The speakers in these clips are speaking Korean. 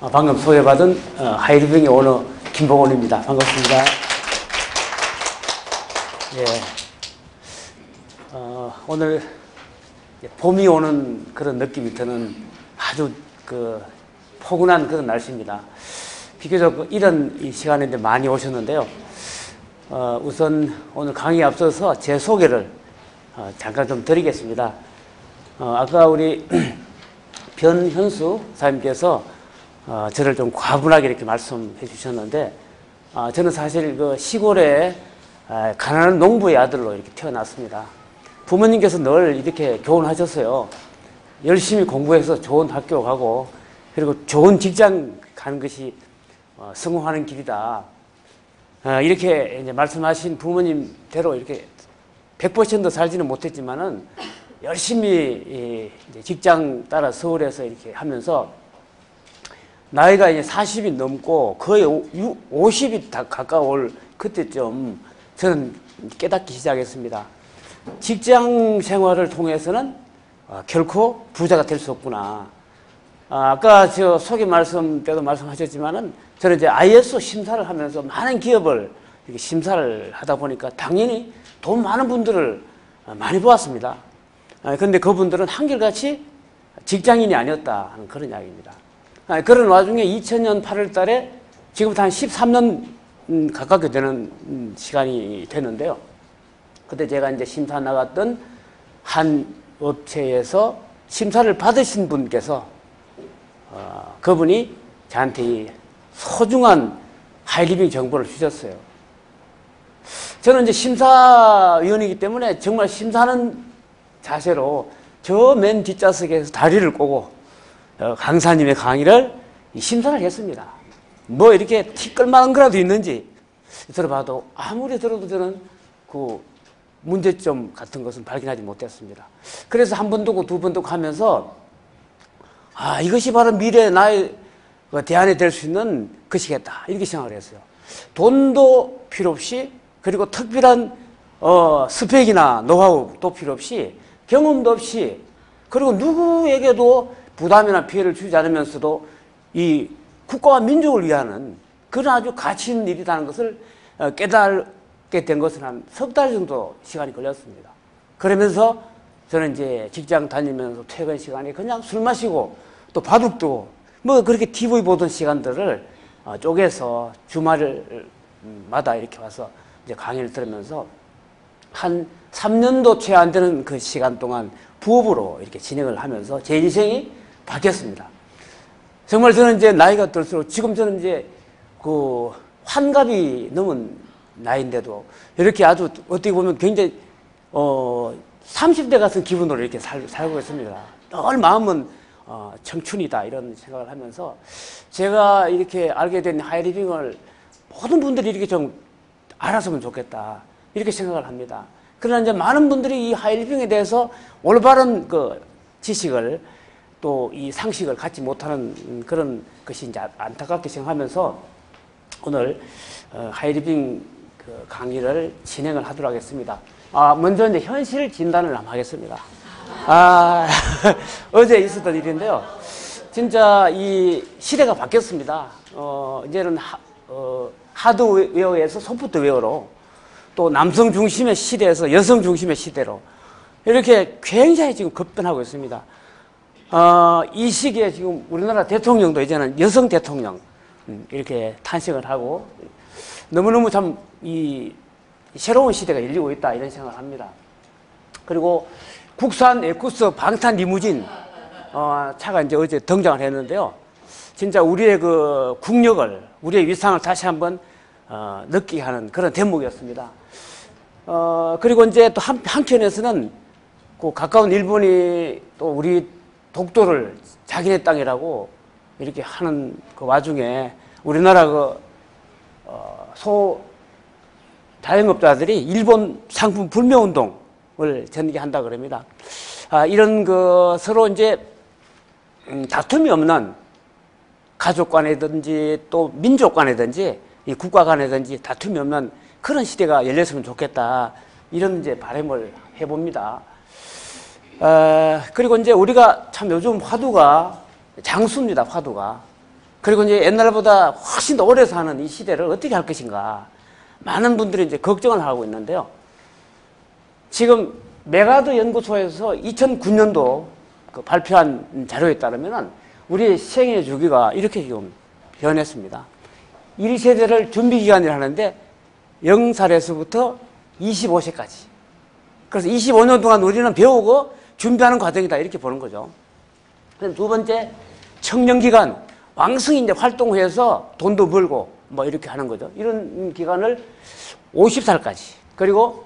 방금 소개받은 하이리빙의 오너 김봉원입니다. 반갑습니다. 예, 오늘 봄이 오는 그런 느낌이 드는 아주 포근한 그런 날씨입니다. 비교적 이런 이 시간인데 많이 오셨는데요. 우선 오늘 강의에 앞서서 제 소개를 잠깐 좀 드리겠습니다. 아까 우리 변현수 사장님께서 저를 좀 과분하게 이렇게 말씀해 주셨는데, 저는 사실 그 시골에 가난한 농부의 아들로 이렇게 태어났습니다. 부모님께서 늘 이렇게 교훈하셨어요. 열심히 공부해서 좋은 학교 가고, 그리고 좋은 직장 가는 것이 성공하는 길이다. 이렇게 이제 말씀하신 부모님대로 이렇게 100% 살지는 못했지만은 열심히 직장 따라 서울에서 이렇게 하면서 나이가 이제 40이 넘고 거의 50이 다 가까울 그때쯤 저는 깨닫기 시작했습니다. 직장 생활을 통해서는 결코 부자가 될 수 없구나. 아까 저 소개 말씀 때도 말씀하셨지만은 저는 이제 ISO 심사를 하면서 많은 기업을 이렇게 심사를 하다 보니까 당연히 돈 많은 분들을 많이 보았습니다. 그런데 그분들은 한결같이 직장인이 아니었다 하는 그런 이야기입니다. 그런 와중에 2000년 8월 달에 지금부터 한 13년 가깝게 되는 시간이 됐는데요. 그때 제가 이제 심사 나갔던 한 업체에서 심사를 받으신 분께서 그분이 저한테 이 소중한 하이리빙 정보를 주셨어요. 저는 이제 심사위원이기 때문에 정말 심사하는 자세로 저 맨 뒷좌석에서 다리를 꼬고 강사님의 강의를 심사를 했습니다. 뭐 이렇게 티 끌만한 거라도 있는지 들어봐도 아무리 들어도 저는 그 문제점 같은 것은 발견하지 못했습니다. 그래서 한 번 두고 두 번 두고 하면서 이것이 바로 미래의 나의 대안이 될 수 있는 것이겠다 이렇게 생각을 했어요. 돈도 필요 없이, 그리고 특별한 스펙이나 노하우도 필요 없이, 경험도 없이, 그리고 누구에게도 부담이나 피해를 주지 않으면서도 이 국가와 민족을 위하는 그런 아주 가치 있는 일이라는 것을 깨닫게 된 것은 한 석 달 정도 시간이 걸렸습니다. 그러면서 저는 이제 직장 다니면서 퇴근 시간에 그냥 술 마시고 또 바둑 두고 뭐 그렇게 TV 보던 시간들을 쪼개서 주말마다 이렇게 와서 이제 강의를 들으면서 한 3년도 채 안 되는 그 시간 동안 부업으로 이렇게 진행을 하면서 제 인생이 바뀌었습니다. 정말 저는 이제 나이가 들수록 지금 저는 이제 그 환갑이 넘은 나이인데도 이렇게 아주 어떻게 보면 굉장히 30대 같은 기분으로 이렇게 살고 있습니다. 늘 마음은 청춘이다 이런 생각을 하면서 제가 이렇게 알게 된 하이리빙을 모든 분들이 이렇게 좀 알았으면 좋겠다 이렇게 생각을 합니다. 그러나 이제 많은 분들이 이 하이리빙에 대해서 올바른 그 지식을 또 이 상식을 갖지 못하는 그런 것이 이제 안타깝게 생각하면서 오늘 하이리빙 그 강의를 진행을 하도록 하겠습니다. 먼저 이제 현실 진단을 한번 하겠습니다. 어제 있었던 일인데요. 진짜 이 시대가 바뀌었습니다. 이제는 하드웨어에서 소프트웨어로, 또 남성 중심의 시대에서 여성 중심의 시대로 이렇게 굉장히 지금 급변하고 있습니다. 이 시기에 지금 우리나라 대통령도 이제는 여성 대통령 이렇게 탄생을 하고 너무너무 참 이 새로운 시대가 열리고 있다 이런 생각을 합니다. 그리고 국산 에쿠스 방탄 리무진 차가 이제 어제 등장을 했는데요. 진짜 우리의 그 국력을, 우리의 위상을 다시 한번 느끼게 하는 그런 대목이었습니다. 그리고 이제 또 한편에서는 그 가까운 일본이 또 우리 독도를 자기네 땅이라고 이렇게 하는 그 와중에 우리나라 자영업자들이 일본 상품 불매 운동을 전개한다 그럽니다. 이런 서로 이제 다툼이 없는 가족 간이든지 또 민족 간이든지 이 국가 간이든지 다툼이 없는 그런 시대가 열렸으면 좋겠다 이런 이제 바람을 해봅니다. 그리고 이제 우리가 참 요즘 화두가 장수입니다. 화두가 그리고 이제 옛날보다 훨씬 더 오래 사는 이 시대를 어떻게 할 것인가. 많은 분들이 이제 걱정을 하고 있는데요. 지금 메가드 연구소에서 2009년도 그 발표한 자료에 따르면 우리의 생애 주기가 이렇게 지금 변했습니다. 1세대를 준비기간이라 하는데 0살에서부터 25세까지. 그래서 25년 동안 우리는 배우고 준비하는 과정이다. 이렇게 보는 거죠. 그래서 두 번째, 청년기간. 왕성히 이제 활동해서 돈도 벌고 뭐 이렇게 하는 거죠. 이런 기간을 50살까지. 그리고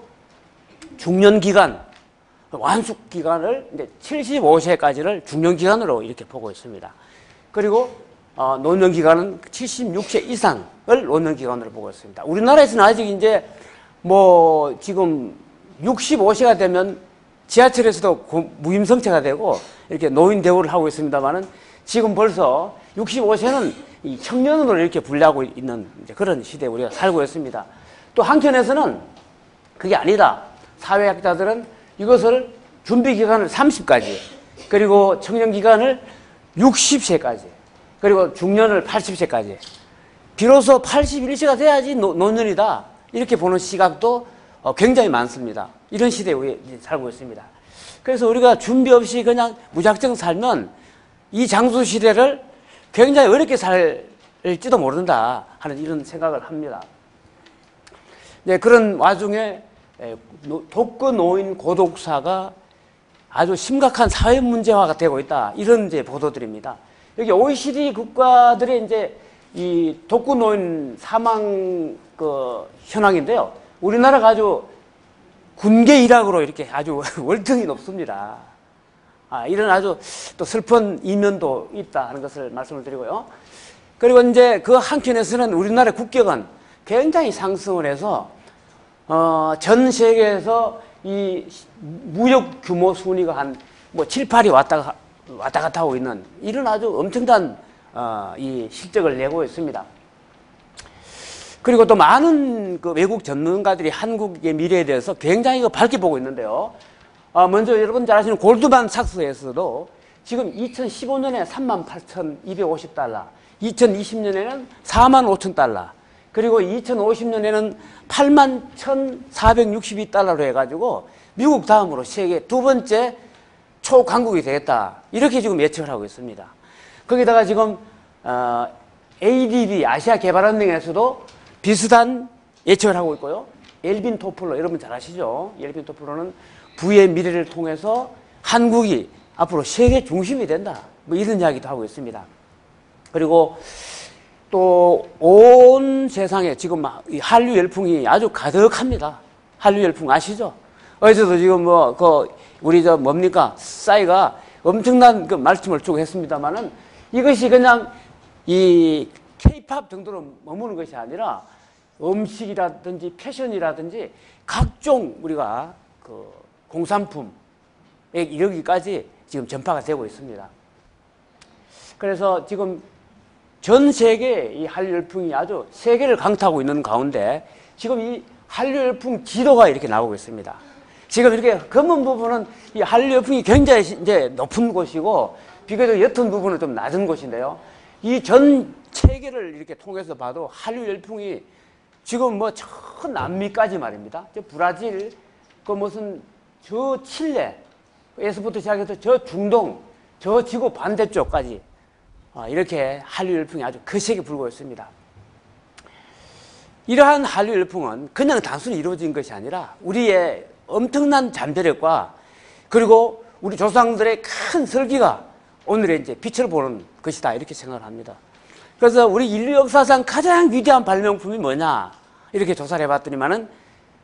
중년기간, 완숙기간을 이제 75세까지를 중년기간으로 이렇게 보고 있습니다. 그리고 노년기간은 76세 이상을 노년기간으로 보고 있습니다. 우리나라에서는 아직 이제 뭐 지금 65세가 되면 지하철에서도 무임승차가 되고 이렇게 노인 대우를 하고 있습니다만은 지금 벌써 65세는 이 청년으로 이렇게 분류하고 있는 이제 그런 시대에 우리가 살고 있습니다. 또 한편에서는 그게 아니다. 사회학자들은 이것을 준비기간을 30까지, 그리고 청년기간을 60세까지, 그리고 중년을 80세까지. 비로소 81세가 돼야지 노년이다. 이렇게 보는 시각도 굉장히 많습니다. 이런 시대에 우리 살고 있습니다. 그래서 우리가 준비 없이 그냥 무작정 살면 이 장수 시대를 굉장히 어렵게 살지도 모른다 하는 이런 생각을 합니다. 네, 그런 와중에 독거 노인 고독사가 아주 심각한 사회 문제화가 되고 있다. 이런 이제 보도들입니다. 여기 OECD 국가들의 이제 이 독거 노인 사망 그 현황인데요. 우리나라가 아주 군계 일학으로 이렇게 아주 월등히 높습니다. 이런 아주 또 슬픈 이면도 있다 하는 것을 말씀을 드리고요. 그리고 이제 그 한편에서는 우리나라 국격은 굉장히 상승을 해서 전 세계에서 이 무역 규모 순위가 한 뭐 7, 8이 왔다 갔다 하고 있는 이런 아주 엄청난 이 실적을 내고 있습니다. 그리고 또 많은 그 외국 전문가들이 한국의 미래에 대해서 굉장히 밝게 보고 있는데요. 먼저 여러분 잘 아시는 골드만삭스에서도 지금 2015년에 38,250달러, 2020년에는 45,000달러, 그리고 2050년에는 81,462달러로 해가지고 미국 다음으로 세계 두 번째 초강국이 되겠다. 이렇게 지금 예측을 하고 있습니다. 거기다가 지금 ADB, 아시아개발은행에서도 비슷한 예측을 하고 있고요. 엘빈 토플러, 여러분 잘 아시죠? 엘빈 토플러는 부의 미래를 통해서 한국이 앞으로 세계 중심이 된다. 뭐 이런 이야기도 하고 있습니다. 그리고 또 온 세상에 지금 한류 열풍이 아주 가득합니다. 한류 열풍 아시죠? 어제도 지금 우리 뭡니까? 싸이가 엄청난 그 말씀을 주고 했습니다만은 이것이 그냥 이 K-팝 정도로 머무는 것이 아니라 음식이라든지 패션이라든지 각종 우리가 그 공산품에 이르기까지 지금 전파가 되고 있습니다. 그래서 지금 전 세계 이 한류 열풍이 아주 세계를 강타하고 있는 가운데 지금 이 한류 열풍 지도가 이렇게 나오고 있습니다. 지금 이렇게 검은 부분은 이 한류 열풍이 굉장히 이제 높은 곳이고 비교적 옅은 부분은 좀 낮은 곳인데요. 이 전 체계를 이렇게 통해서 봐도 한류 열풍이 지금 뭐 저 남미까지 말입니다. 저 브라질, 그 무슨 저 칠레에서부터 시작해서 저 중동, 저 지구 반대쪽까지 이렇게 한류 열풍이 아주 거세게 불고 있습니다. 이러한 한류 열풍은 그냥 단순히 이루어진 것이 아니라 우리의 엄청난 잠재력과 그리고 우리 조상들의 큰 설기가 오늘의 이제 빛을 보는 것이다 이렇게 생각을 합니다. 그래서 우리 인류 역사상 가장 위대한 발명품이 뭐냐 이렇게 조사를 해봤더니만은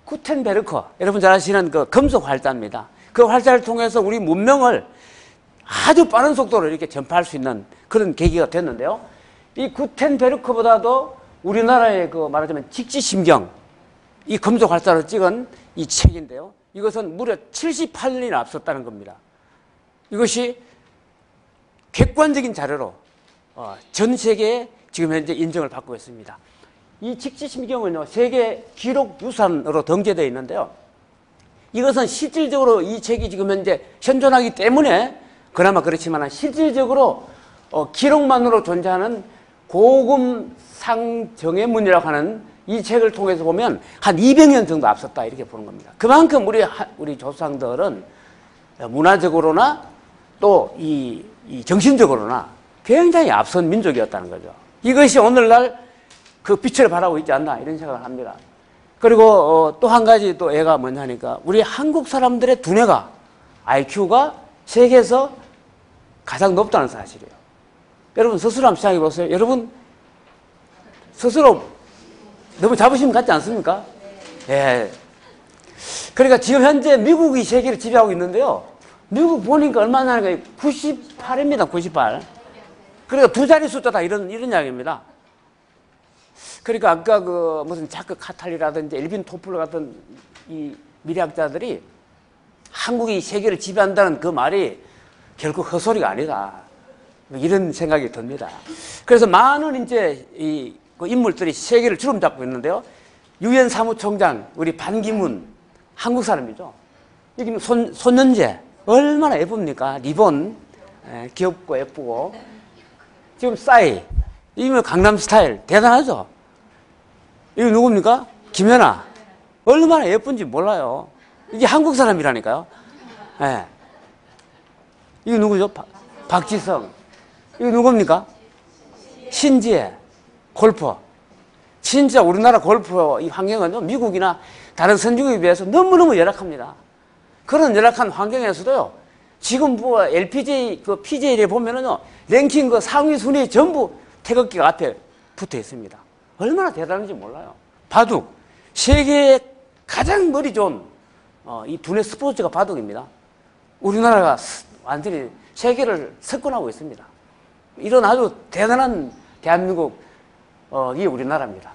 구텐베르크, 여러분 잘 아시는 그 금속 활자입니다. 그 활자를 통해서 우리 문명을 아주 빠른 속도로 이렇게 전파할 수 있는 그런 계기가 됐는데요. 이 구텐베르크보다도 우리나라의 그 말하자면 직지심경, 이 금속 활자로 찍은 이 책인데요. 이것은 무려 78년이나 앞섰다는 겁니다. 이것이 객관적인 자료로 전 세계에 지금 현재 인정을 받고 있습니다. 이 직지심경은요, 세계 기록 유산으로 등재되어 있는데요. 이것은 실질적으로 이 책이 지금 현재 현존하기 때문에 그나마 그렇지만 실질적으로 기록만으로 존재하는 고금 상정해문이라고 하는 이 책을 통해서 보면 한 200년 정도 앞섰다 이렇게 보는 겁니다. 그만큼 우리 조상들은 문화적으로나 또 이 정신적으로나 굉장히 앞선 민족이었다는 거죠. 이것이 오늘날 그 빛을 발하고 있지 않나 이런 생각을 합니다. 그리고 또 한 가지 또 애가 뭐냐 하니까 우리 한국 사람들의 두뇌가 IQ가 세계에서 가장 높다는 사실이에요. 여러분 스스로 한번 생각해 보세요. 여러분 스스로 너무 자부심 갖지 않습니까? 예. 그러니까 지금 현재 미국이 세계를 지배하고 있는데요. 미국 보니까 얼마나 하니까 98입니다. 98. 그러니까 두 자리 숫자다 이런 이야기입니다. 그러니까 아까 그 무슨 자크 카탈리라든지 엘빈 토플러 같은 이 미래학자들이 한국이 세계를 지배한다는 그 말이 결코 헛소리가 아니다. 이런 생각이 듭니다. 그래서 많은 이제 그 인물들이 세계를 주름잡고 있는데요. 유엔 사무총장 우리 반기문 한국 사람이죠. 여기는 손연재 얼마나 예쁩니까? 리본 귀엽고 예쁘고 지금 싸이 이면 강남스타일 대단하죠. 이거 누굽니까? 김연아 얼마나 예쁜지 몰라요. 이게 한국 사람이라니까요. 예. 이거 누구죠? 박지성 이거 누굽니까? 신지혜 골퍼. 진짜 우리나라 골프 이 환경은 미국이나 다른 선진국에 비해서 너무너무 열악합니다. 그런 열악한 환경에서도요, 지금 뭐 LPGA, 그 PGA에 보면은요, 랭킹 그 상위 순위 전부 태극기가 앞에 붙어 있습니다. 얼마나 대단한지 몰라요. 바둑. 세계에 가장 머리 좋은, 이 두뇌 스포츠가 바둑입니다. 우리나라가 완전히 세계를 석권하고 있습니다. 이런 아주 대단한 대한민국, 이게 우리나라입니다.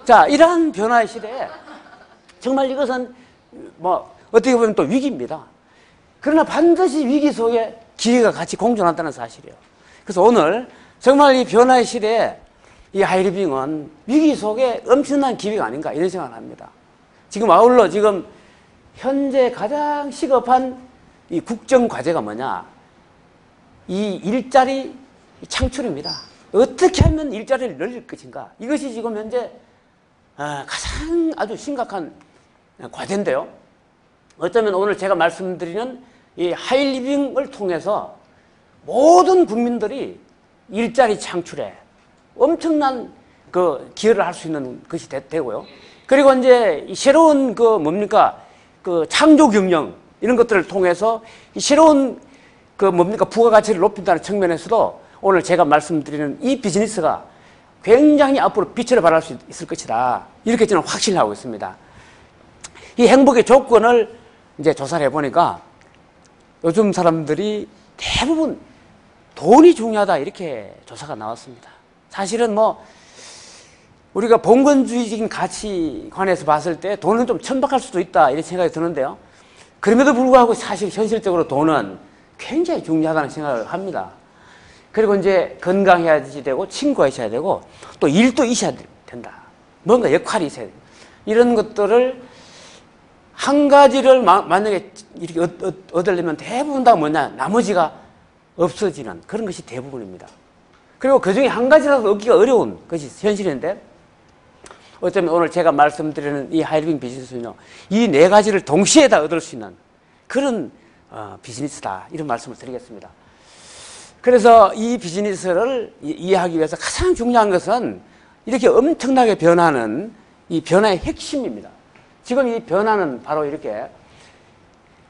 자, 이러한 변화의 시대에 정말 이것은 뭐 어떻게 보면 또 위기입니다. 그러나 반드시 위기 속에 기회가 같이 공존한다는 사실이에요. 그래서 오늘 정말 이 변화의 시대에 이 하이리빙은 위기 속에 엄청난 기회가 아닌가 이런 생각을 합니다. 지금 아울러 지금 현재 가장 시급한 이 국정 과제가 뭐냐? 이 일자리 창출입니다. 어떻게 하면 일자리를 늘릴 것인가? 이것이 지금 현재 가장 아주 심각한 과제인데요. 어쩌면 오늘 제가 말씀드리는 이 하이리빙을 통해서 모든 국민들이 일자리 창출에 엄청난 그 기여를 할 수 있는 것이 되고요. 그리고 이제 새로운 그 뭡니까? 그 창조 경영 이런 것들을 통해서 이 새로운 그 뭡니까? 부가가치를 높인다는 측면에서도 오늘 제가 말씀드리는 이 비즈니스가 굉장히 앞으로 빛을 발할 수 있을 것이다. 이렇게 저는 확신하고 있습니다. 이 행복의 조건을 이제 조사를 해보니까 요즘 사람들이 대부분 돈이 중요하다 이렇게 조사가 나왔습니다. 사실은 뭐 우리가 봉건주의적인 가치관에서 봤을 때 돈은 좀 천박할 수도 있다 이런 생각이 드는데요. 그럼에도 불구하고 사실 현실적으로 돈은 굉장히 중요하다는 생각을 합니다. 그리고 이제 건강해야 되고 친구가 있어야 되고 또 일도 있어야 된다. 뭔가 역할이 있어야 된다. 이런 것들을 한 가지를 만약에 이렇게 얻으려면 대부분 다 뭐냐? 나머지가 없어지는 그런 것이 대부분입니다. 그리고 그 중에 한 가지라도 얻기가 어려운 것이 현실인데 어쩌면 오늘 제가 말씀드리는 이 하이리빙 비즈니스는요. 이 네 가지를 동시에 다 얻을 수 있는 그런 비즈니스다. 이런 말씀을 드리겠습니다. 그래서 이 비즈니스를 이해하기 위해서 가장 중요한 것은 이렇게 엄청나게 변하는 이 변화의 핵심입니다. 지금 이 변화는 바로 이렇게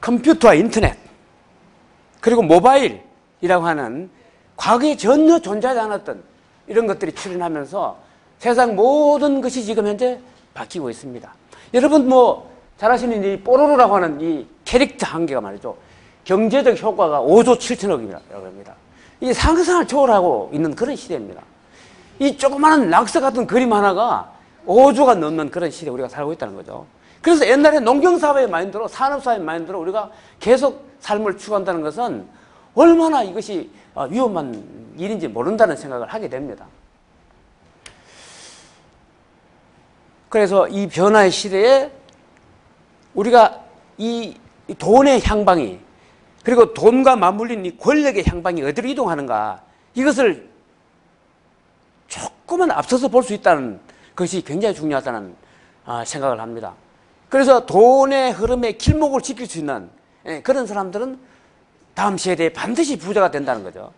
컴퓨터와 인터넷 그리고 모바일이라고 하는 과거에 전혀 존재하지 않았던 이런 것들이 출현하면서 세상 모든 것이 지금 현재 바뀌고 있습니다. 여러분 뭐 잘 아시는 이 뽀로로라고 하는 이 캐릭터 한 개가 말이죠. 경제적 효과가 5조 7천억이라고 합니다. 이 상상을 초월하고 있는 그런 시대입니다. 이 조그마한 낙서 같은 그림 하나가 5조가 넘는 그런 시대에 우리가 살고 있다는 거죠. 그래서 옛날에 농경사회의 마인드로 산업사회의 마인드로 우리가 계속 삶을 추구한다는 것은 얼마나 이것이 위험한 일인지 모른다는 생각을 하게 됩니다. 그래서 이 변화의 시대에 우리가 이 돈의 향방이 그리고 돈과 맞물린 이 권력의 향방이 어디로 이동하는가 이것을 조금은 앞서서 볼 수 있다는 것이 굉장히 중요하다는 생각을 합니다. 그래서 돈의 흐름에 길목을 지킬 수 있는 그런 사람들은 다음 세대에 반드시 부자가 된다는 거죠.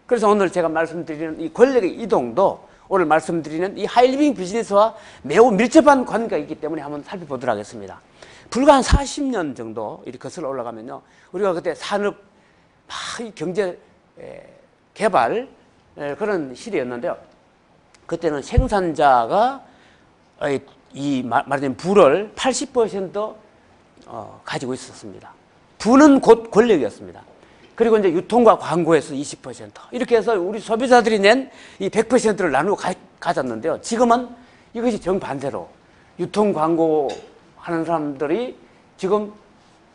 그래서 오늘 제가 말씀드리는 이 권력의 이동도 오늘 말씀드리는 이 하이리빙 비즈니스와 매우 밀접한 관계가 있기 때문에 한번 살펴보도록 하겠습니다. 불과 한 40년 정도 이렇게 거슬러 올라가면요, 우리가 그때 산업 경제 개발 그런 시대였는데요, 그때는 생산자가 말하자면 부를 80% 가지고 있었습니다. 부는 곧 권력이었습니다. 그리고 이제 유통과 광고에서 20% 이렇게 해서 우리 소비자들이 낸 이 100%를 나누고 가졌는데요. 지금은 이것이 정반대로 유통 광고 하는 사람들이 지금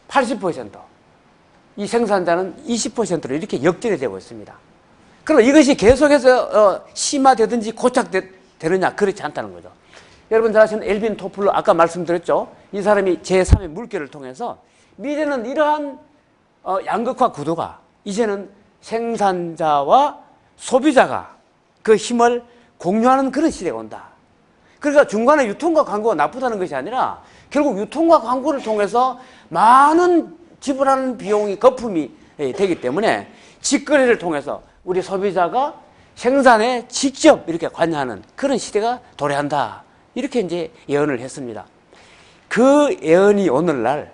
80%, 이 생산자는 20%로 이렇게 역전이 되고 있습니다. 그럼 이것이 계속해서 심화되든지 고착되느냐? 그렇지 않다는 거죠. 여러분 잘 아시는 엘빈 토플러, 아까 말씀드렸죠. 이 사람이 제3의 물결을 통해서 미래는 이러한 양극화 구도가 이제는 생산자와 소비자가 그 힘을 공유하는 그런 시대가 온다. 그러니까 중간에 유통과 광고가 나쁘다는 것이 아니라 결국 유통과 광고를 통해서 많은 지불하는 비용이 거품이 되기 때문에 직거래를 통해서 우리 소비자가 생산에 직접 이렇게 관여하는 그런 시대가 도래한다. 이렇게 이제 예언을 했습니다. 그 예언이 오늘날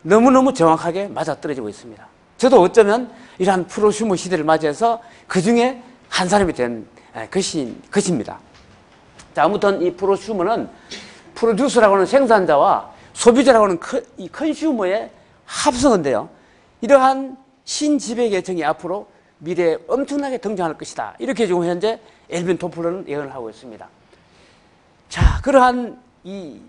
너무너무 정확하게 맞아떨어지고 있습니다. 저도 어쩌면 이러한 프로슈머 시대를 맞이해서 그 중에 한 사람이 된 것입니다. 자, 아무튼 이 프로슈머는 프로듀서라고 하는 생산자와 소비자라고 하는 이 컨슈머의 합성인데요. 이러한 신지배계층이 앞으로 미래에 엄청나게 등장할 것이다. 이렇게 지금 현재 엘빈 토플러는 예언을 하고 있습니다. 자, 그러한 이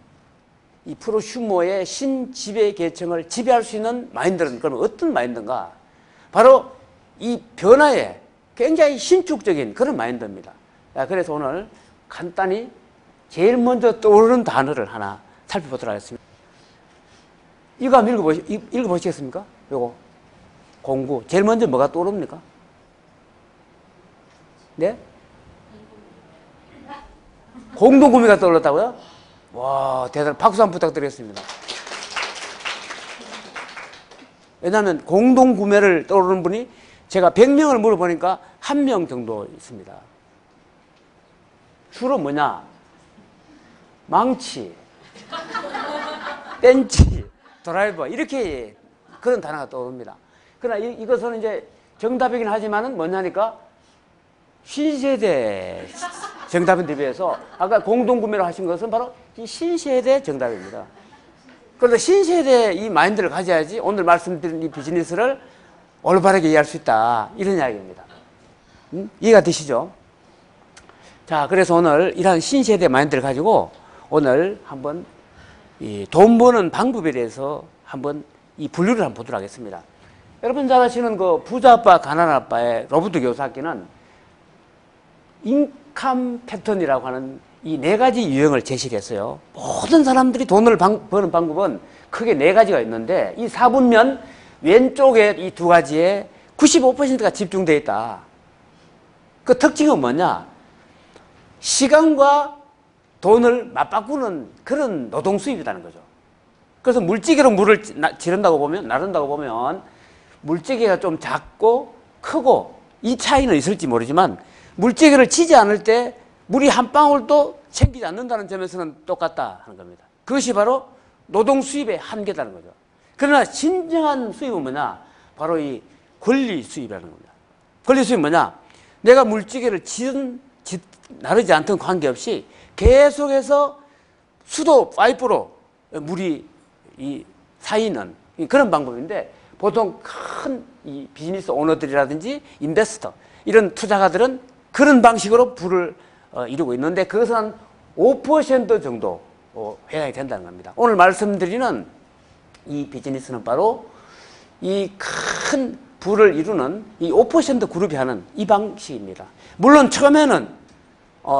프로슈머의 신지배계층을 지배할 수 있는 마인드는 그러면 어떤 마인드인가? 바로 이 변화에 굉장히 신축적인 그런 마인드입니다. 그래서 오늘 간단히 제일 먼저 떠오르는 단어를 하나 살펴보도록 하겠습니다. 이거 한번 읽어보시겠습니까? 요거 공구. 제일 먼저 뭐가 떠오릅니까? 네? 공동구매가 떠올랐다고요? 와, 대단, 박수 한번 부탁드리겠습니다. 왜냐하면 공동구매를 떠오르는 분이 제가 100명을 물어보니까 1명 정도 있습니다. 주로 뭐냐? 망치, 벤치, 드라이버, 이렇게 그런 단어가 떠오릅니다. 그러나 이것은 이제 정답이긴 하지만은 뭐냐니까 신세대 정답인데 비해서 아까 공동구매로 하신 것은 바로 이 신세대 정답입니다. 그런데 신세대 이 마인드를 가져야지 오늘 말씀드린 이 비즈니스를 올바르게 이해할 수 있다. 이런 이야기입니다. 이해가 되시죠? 자, 그래서 오늘 이러한 신세대 마인드를 가지고 오늘 한번 이 돈 버는 방법에 대해서 한번 이 분류를 한번 보도록 하겠습니다. 여러분 잘 아시는 그 부자 아빠, 가난한 아빠의 로버트 기요사키는 인컴 패턴이라고 하는 이 4가지 유형을 제시를 했어요. 모든 사람들이 돈을 버는 방법은 크게 4가지가 있는데 이 4분면 왼쪽에 이 2가지에 95%가 집중되어 있다. 그 특징은 뭐냐? 시간과 돈을 맞바꾸는 그런 노동 수입이라는 거죠. 그래서 물찌개로 물을 나른다고 보면 물찌개가 좀 작고 크고 이 차이는 있을지 모르지만 물찌개를 치지 않을 때 물이 한 방울도 챙기지 않는다는 점에서는 똑같다 하는 겁니다. 그것이 바로 노동 수입의 한계라는 거죠. 그러나 진정한 수입은 뭐냐? 바로 이 권리 수입이라는 겁니다. 권리 수입은 뭐냐? 내가 물찌개를 나르지 않던 관계없이 계속해서 수도 파이프로 물이 쌓이는 그런 방법인데 보통 큰 이 비즈니스 오너들이라든지 인베스터 이런 투자가들은 그런 방식으로 부를 이루고 있는데 그것은 한 5% 정도 해당이 된다는 겁니다. 오늘 말씀드리는 이 비즈니스는 바로 이 큰 부를 이루는 이 5% 그룹이 하는 이 방식입니다. 물론 처음에는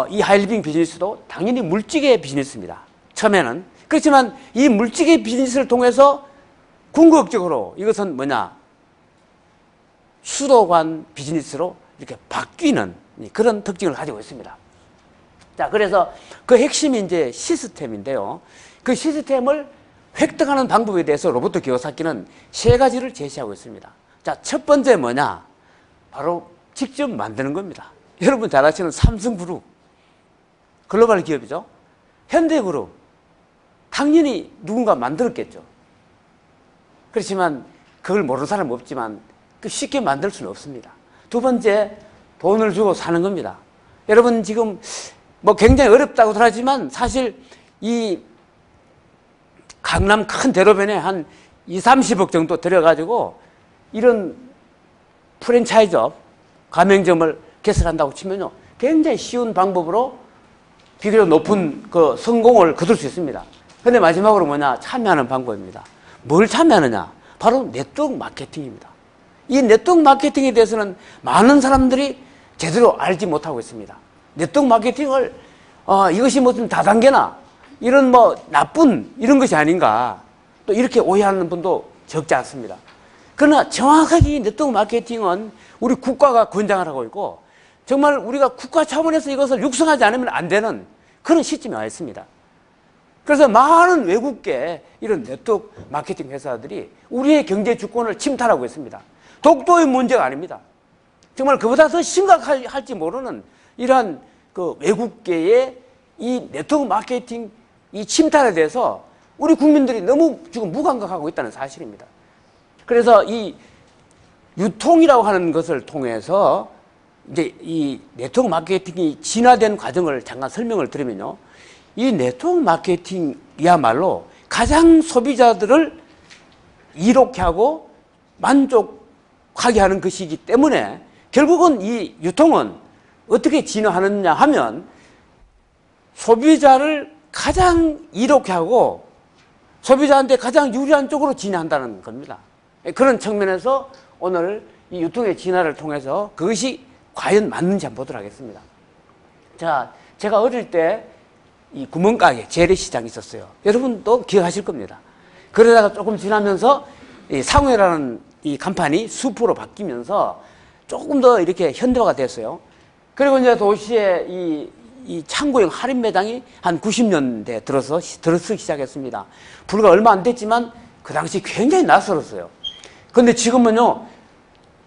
이 하이리빙 비즈니스도 당연히 물찌개 비즈니스입니다. 처음에는. 그렇지만 이 물찌개 비즈니스를 통해서 궁극적으로 이것은 뭐냐? 수도관 비즈니스로 이렇게 바뀌는 그런 특징을 가지고 있습니다. 자, 그래서 그 핵심이 이제 시스템인데요. 그 시스템을 획득하는 방법에 대해서 로버트 기요사키는 세 가지를 제시하고 있습니다. 자, 첫 번째 뭐냐? 바로 직접 만드는 겁니다. 여러분 잘 아시는 삼성그룹, 글로벌 기업이죠. 현대그룹, 당연히 누군가 만들었겠죠. 그렇지만 그걸 모르는 사람은 없지만 쉽게 만들 수는 없습니다. 두 번째, 돈을 주고 사는 겁니다. 여러분 지금 뭐 굉장히 어렵다고들 하지만 사실 이 강남 큰 대로변에 한 2, 30억 정도 들여가지고 이런 프랜차이즈업, 가맹점을 개설한다고 치면요. 굉장히 쉬운 방법으로 비교적 높은 그 성공을 거둘 수 있습니다. 근데 마지막으로 뭐냐? 참여하는 방법입니다. 뭘 참여하느냐? 바로 네트워크 마케팅입니다. 이 네트워크 마케팅에 대해서는 많은 사람들이 제대로 알지 못하고 있습니다. 네트워크 마케팅을 이것이 무슨 다단계나 이런 뭐 나쁜 이런 것이 아닌가 또 이렇게 오해하는 분도 적지 않습니다. 그러나 정확하게 이 네트워크 마케팅은 우리 국가가 권장을 하고 있고 정말 우리가 국가 차원에서 이것을 육성하지 않으면 안 되는 그런 시점에 와 있습니다. 그래서 많은 외국계 이런 네트워크 마케팅 회사들이 우리의 경제 주권을 침탈하고 있습니다. 독도의 문제가 아닙니다. 정말 그보다 더 심각할지 모르는 이러한 그 외국계의 이 네트워크 마케팅 이 침탈에 대해서 우리 국민들이 너무 지금 무감각하고 있다는 사실입니다. 그래서 이 유통이라고 하는 것을 통해서 이제 이 네트워크 마케팅이 진화된 과정을 잠깐 설명을 드리면요. 이 네트워크 마케팅이야말로 가장 소비자들을 이롭게 하고 만족하게 하는 것이기 때문에 결국은 이 유통은 어떻게 진화하느냐 하면 소비자를 가장 이롭게 하고 소비자한테 가장 유리한 쪽으로 진화한다는 겁니다. 그런 측면에서 오늘 이 유통의 진화를 통해서 그것이 과연 맞는지 한번 보도록 하겠습니다. 자, 제가 어릴 때 이 구멍가게 재래시장이 있었어요. 여러분도 기억하실 겁니다. 그러다가 조금 지나면서 이 상회라는 이 간판이 수프로 바뀌면서 조금 더 이렇게 현대화가 됐어요. 그리고 이제 도시에 이 창고형 할인 매장이 한 90년대 들어서기 시작했습니다. 불과 얼마 안 됐지만 그 당시 굉장히 낯설었어요. 그런데 지금은요,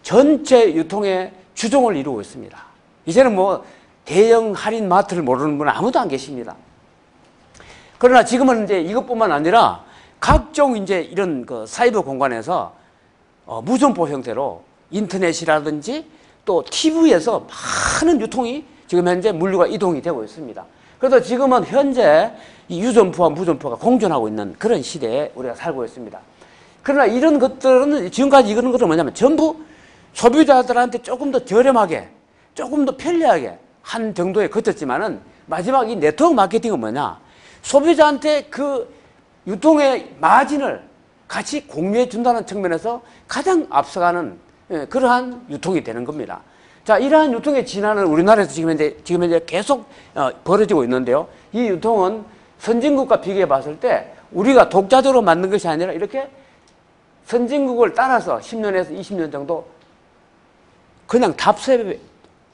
전체 유통의 주종을 이루고 있습니다. 이제는 뭐 대형 할인 마트를 모르는 분은 아무도 안 계십니다. 그러나 지금은 이제 이것뿐만 아니라 각종 이제 이런 그 사이버 공간에서 무점포 형태로 인터넷이라든지 또 TV에서 많은 유통이 지금 현재 물류가 이동이 되고 있습니다. 그래서 지금은 현재 이 유점포와 무점포가 공존하고 있는 그런 시대에 우리가 살고 있습니다. 그러나 이런 것들은 지금까지 이런 것들은 뭐냐면 전부 소비자들한테 조금 더 저렴하게 조금 더 편리하게 한 정도에 그쳤지만은 마지막 이 네트워크 마케팅은 뭐냐? 소비자한테 그 유통의 마진을 같이 공유해 준다는 측면에서 가장 앞서가는 그러한 유통이 되는 겁니다. 자, 이러한 유통의 진화는 우리나라에서 지금 현재 계속 벌어지고 있는데요. 이 유통은 선진국과 비교해 봤을 때 우리가 독자적으로 만든 것이 아니라 이렇게 선진국을 따라서 10년에서 20년 정도 그냥 답습해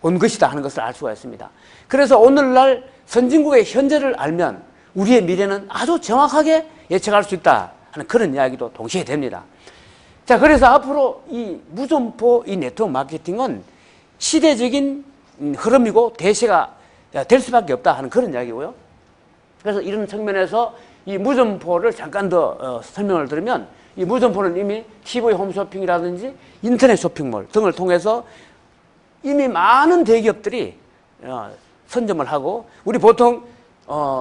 온 것이다 하는 것을 알 수가 있습니다. 그래서 오늘날 선진국의 현재를 알면 우리의 미래는 아주 정확하게 예측할 수 있다 하는 그런 이야기도 동시에 됩니다. 자, 그래서 앞으로 이 무점포 이 네트워크 마케팅은 시대적인 흐름이고 대세가 될 수밖에 없다 하는 그런 이야기고요. 그래서 이런 측면에서 이 무점포를 잠깐 더 설명을 드리면 이 무점포는 이미 TV 홈쇼핑이라든지 인터넷 쇼핑몰 등을 통해서 이미 많은 대기업들이 선점을 하고 우리 보통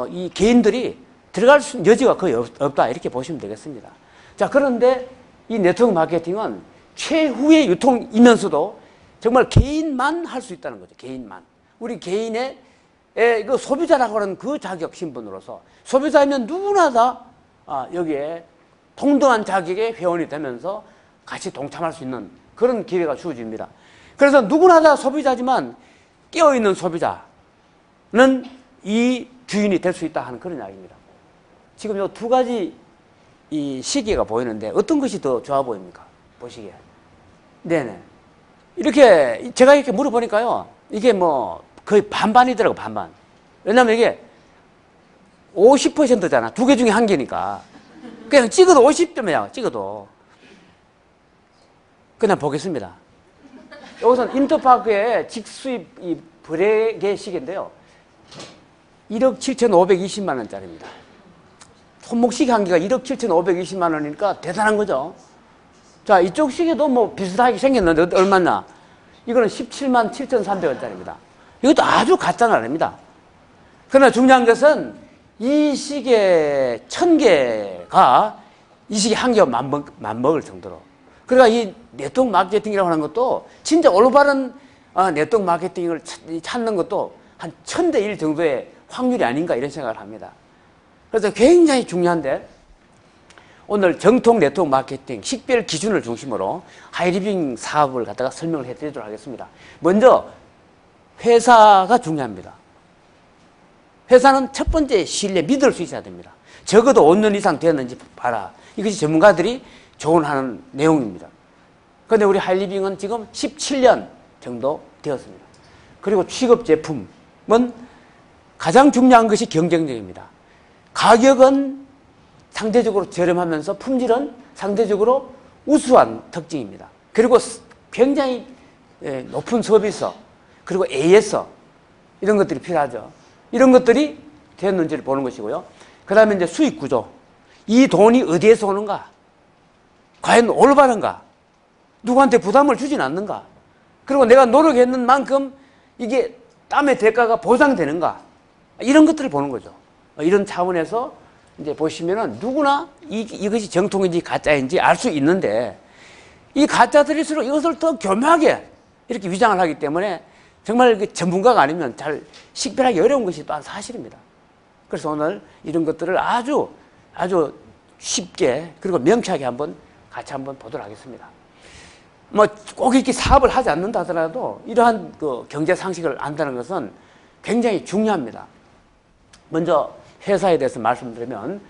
이 개인들이 들어갈 수 있는 여지가 거의 없다 이렇게 보시면 되겠습니다. 자, 그런데 이 네트워크 마케팅은 최후의 유통이면서도 정말 개인만 할 수 있다는 거죠. 개인만. 우리 개인의 그 소비자라고 하는 그 자격 신분으로서 소비자이면 누구나 다 여기에 동등한 자격의 회원이 되면서 같이 동참할 수 있는 그런 기회가 주어집니다. 그래서 누구나 다 소비자지만 깨어있는 소비자는 이 주인이 될 수 있다 하는 그런 이야기입니다. 지금 요 두 가지 이 시기가 보이는데 어떤 것이 더 좋아 보입니까? 보시기에. 네네. 이렇게 제가 이렇게 물어보니까요. 이게 뭐 거의 반반이더라고, 반반. 왜냐면 이게 50%잖아. 두 개 중에 한 개니까. 그냥 찍어도 50점이야. 찍어도. 그냥 보겠습니다. 여기서는 인터파크의 직수입 이 브레게 시계인데요. 1억 7,520만 원짜리입니다. 손목시계 한 개가 1억 7,520만 원이니까 대단한 거죠. 자, 이쪽 시계도 뭐 비슷하게 생겼는데 얼마나? 이거는 17만 7,300원짜리입니다. 이것도 아주 가짜는 아닙니다. 그러나 중요한 것은 이 시계 1000개가 이 시계 한 개가 맞먹을 정도로. 그러니까 이 네트워크 마케팅이라고 하는 것도 진짜 올바른 네트워크 마케팅을 찾는 것도 한 1000대 1 정도의 확률이 아닌가 이런 생각을 합니다. 그래서 굉장히 중요한데 오늘 정통 네트워크 마케팅 식별 기준을 중심으로 하이리빙 사업을 갖다가 설명을 해드리도록 하겠습니다. 먼저 회사가 중요합니다. 회사는 첫 번째 신뢰 믿을 수 있어야 됩니다. 적어도 5년 이상 되었는지 봐라. 이것이 전문가들이 조언하는 내용입니다. 그런데 우리 하이리빙은 지금 17년 정도 되었습니다. 그리고 취급 제품은 가장 중요한 것이 경쟁력입니다. 가격은 상대적으로 저렴하면서 품질은 상대적으로 우수한 특징입니다. 그리고 굉장히 높은 서비스, 그리고 AS 이런 것들이 필요하죠. 이런 것들이 됐는지를 보는 것이고요. 그 다음에 이제 수익 구조. 이 돈이 어디에서 오는가? 과연 올바른가? 누구한테 부담을 주진 않는가? 그리고 내가 노력했는 만큼 이게 땀의 대가가 보상되는가? 이런 것들을 보는 거죠. 이런 차원에서 이제 보시면은 누구나 이것이 정통인지 가짜인지 알 수 있는데 이 가짜들일수록 이것을 더 교묘하게 이렇게 위장을 하기 때문에 정말 그 전문가가 아니면 잘 식별하기 어려운 것이 또한 사실입니다. 그래서 오늘 이런 것들을 아주 쉽게 그리고 명쾌하게 같이 한번 보도록 하겠습니다. 뭐 꼭 이렇게 사업을 하지 않는다 하더라도 이러한 그 경제 상식을 안다는 것은 굉장히 중요합니다. 먼저 회사에 대해서 말씀드리면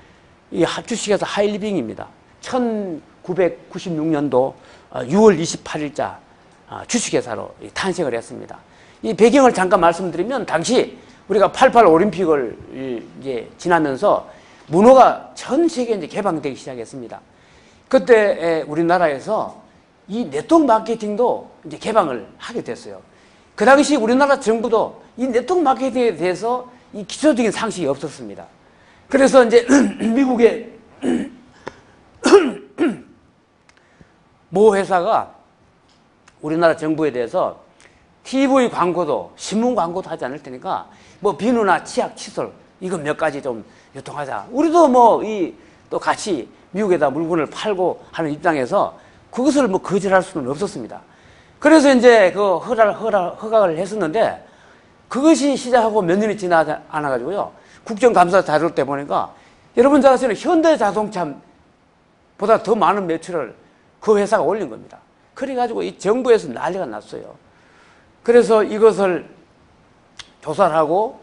이 주식회사 하이리빙입니다. 1996년도 6월 28일자 주식회사로 탄생을 했습니다. 이 배경을 잠깐 말씀드리면 당시 우리가 88 올림픽을 이제 지나면서 문호가 전 세계에 이제 개방되기 시작했습니다. 그때 우리나라에서 이 네트워크 마케팅도 이제 개방을 하게 됐어요. 그 당시 우리나라 정부도 이 네트워크 마케팅에 대해서 이 기초적인 상식이 없었습니다. 그래서 이제 미국의 모 회사가 우리나라 정부에 대해서 TV 광고도 신문 광고도 하지 않을 테니까 뭐 비누나 치약, 칫솔 이거 몇 가지 좀 유통하자. 우리도 뭐 또 같이 미국에다 물건을 팔고 하는 입장에서 그것을 뭐 거절할 수는 없었습니다. 그래서 이제 그 허가를 했었는데 그것이 시작하고 몇 년이 지나지 않아가지고요. 국정감사 자료 때 보니까 여러분 잘 아시는 현대자동차보다 더 많은 매출을 그 회사가 올린 겁니다. 그래가지고 이 정부에서 난리가 났어요. 그래서 이것을 조사를 하고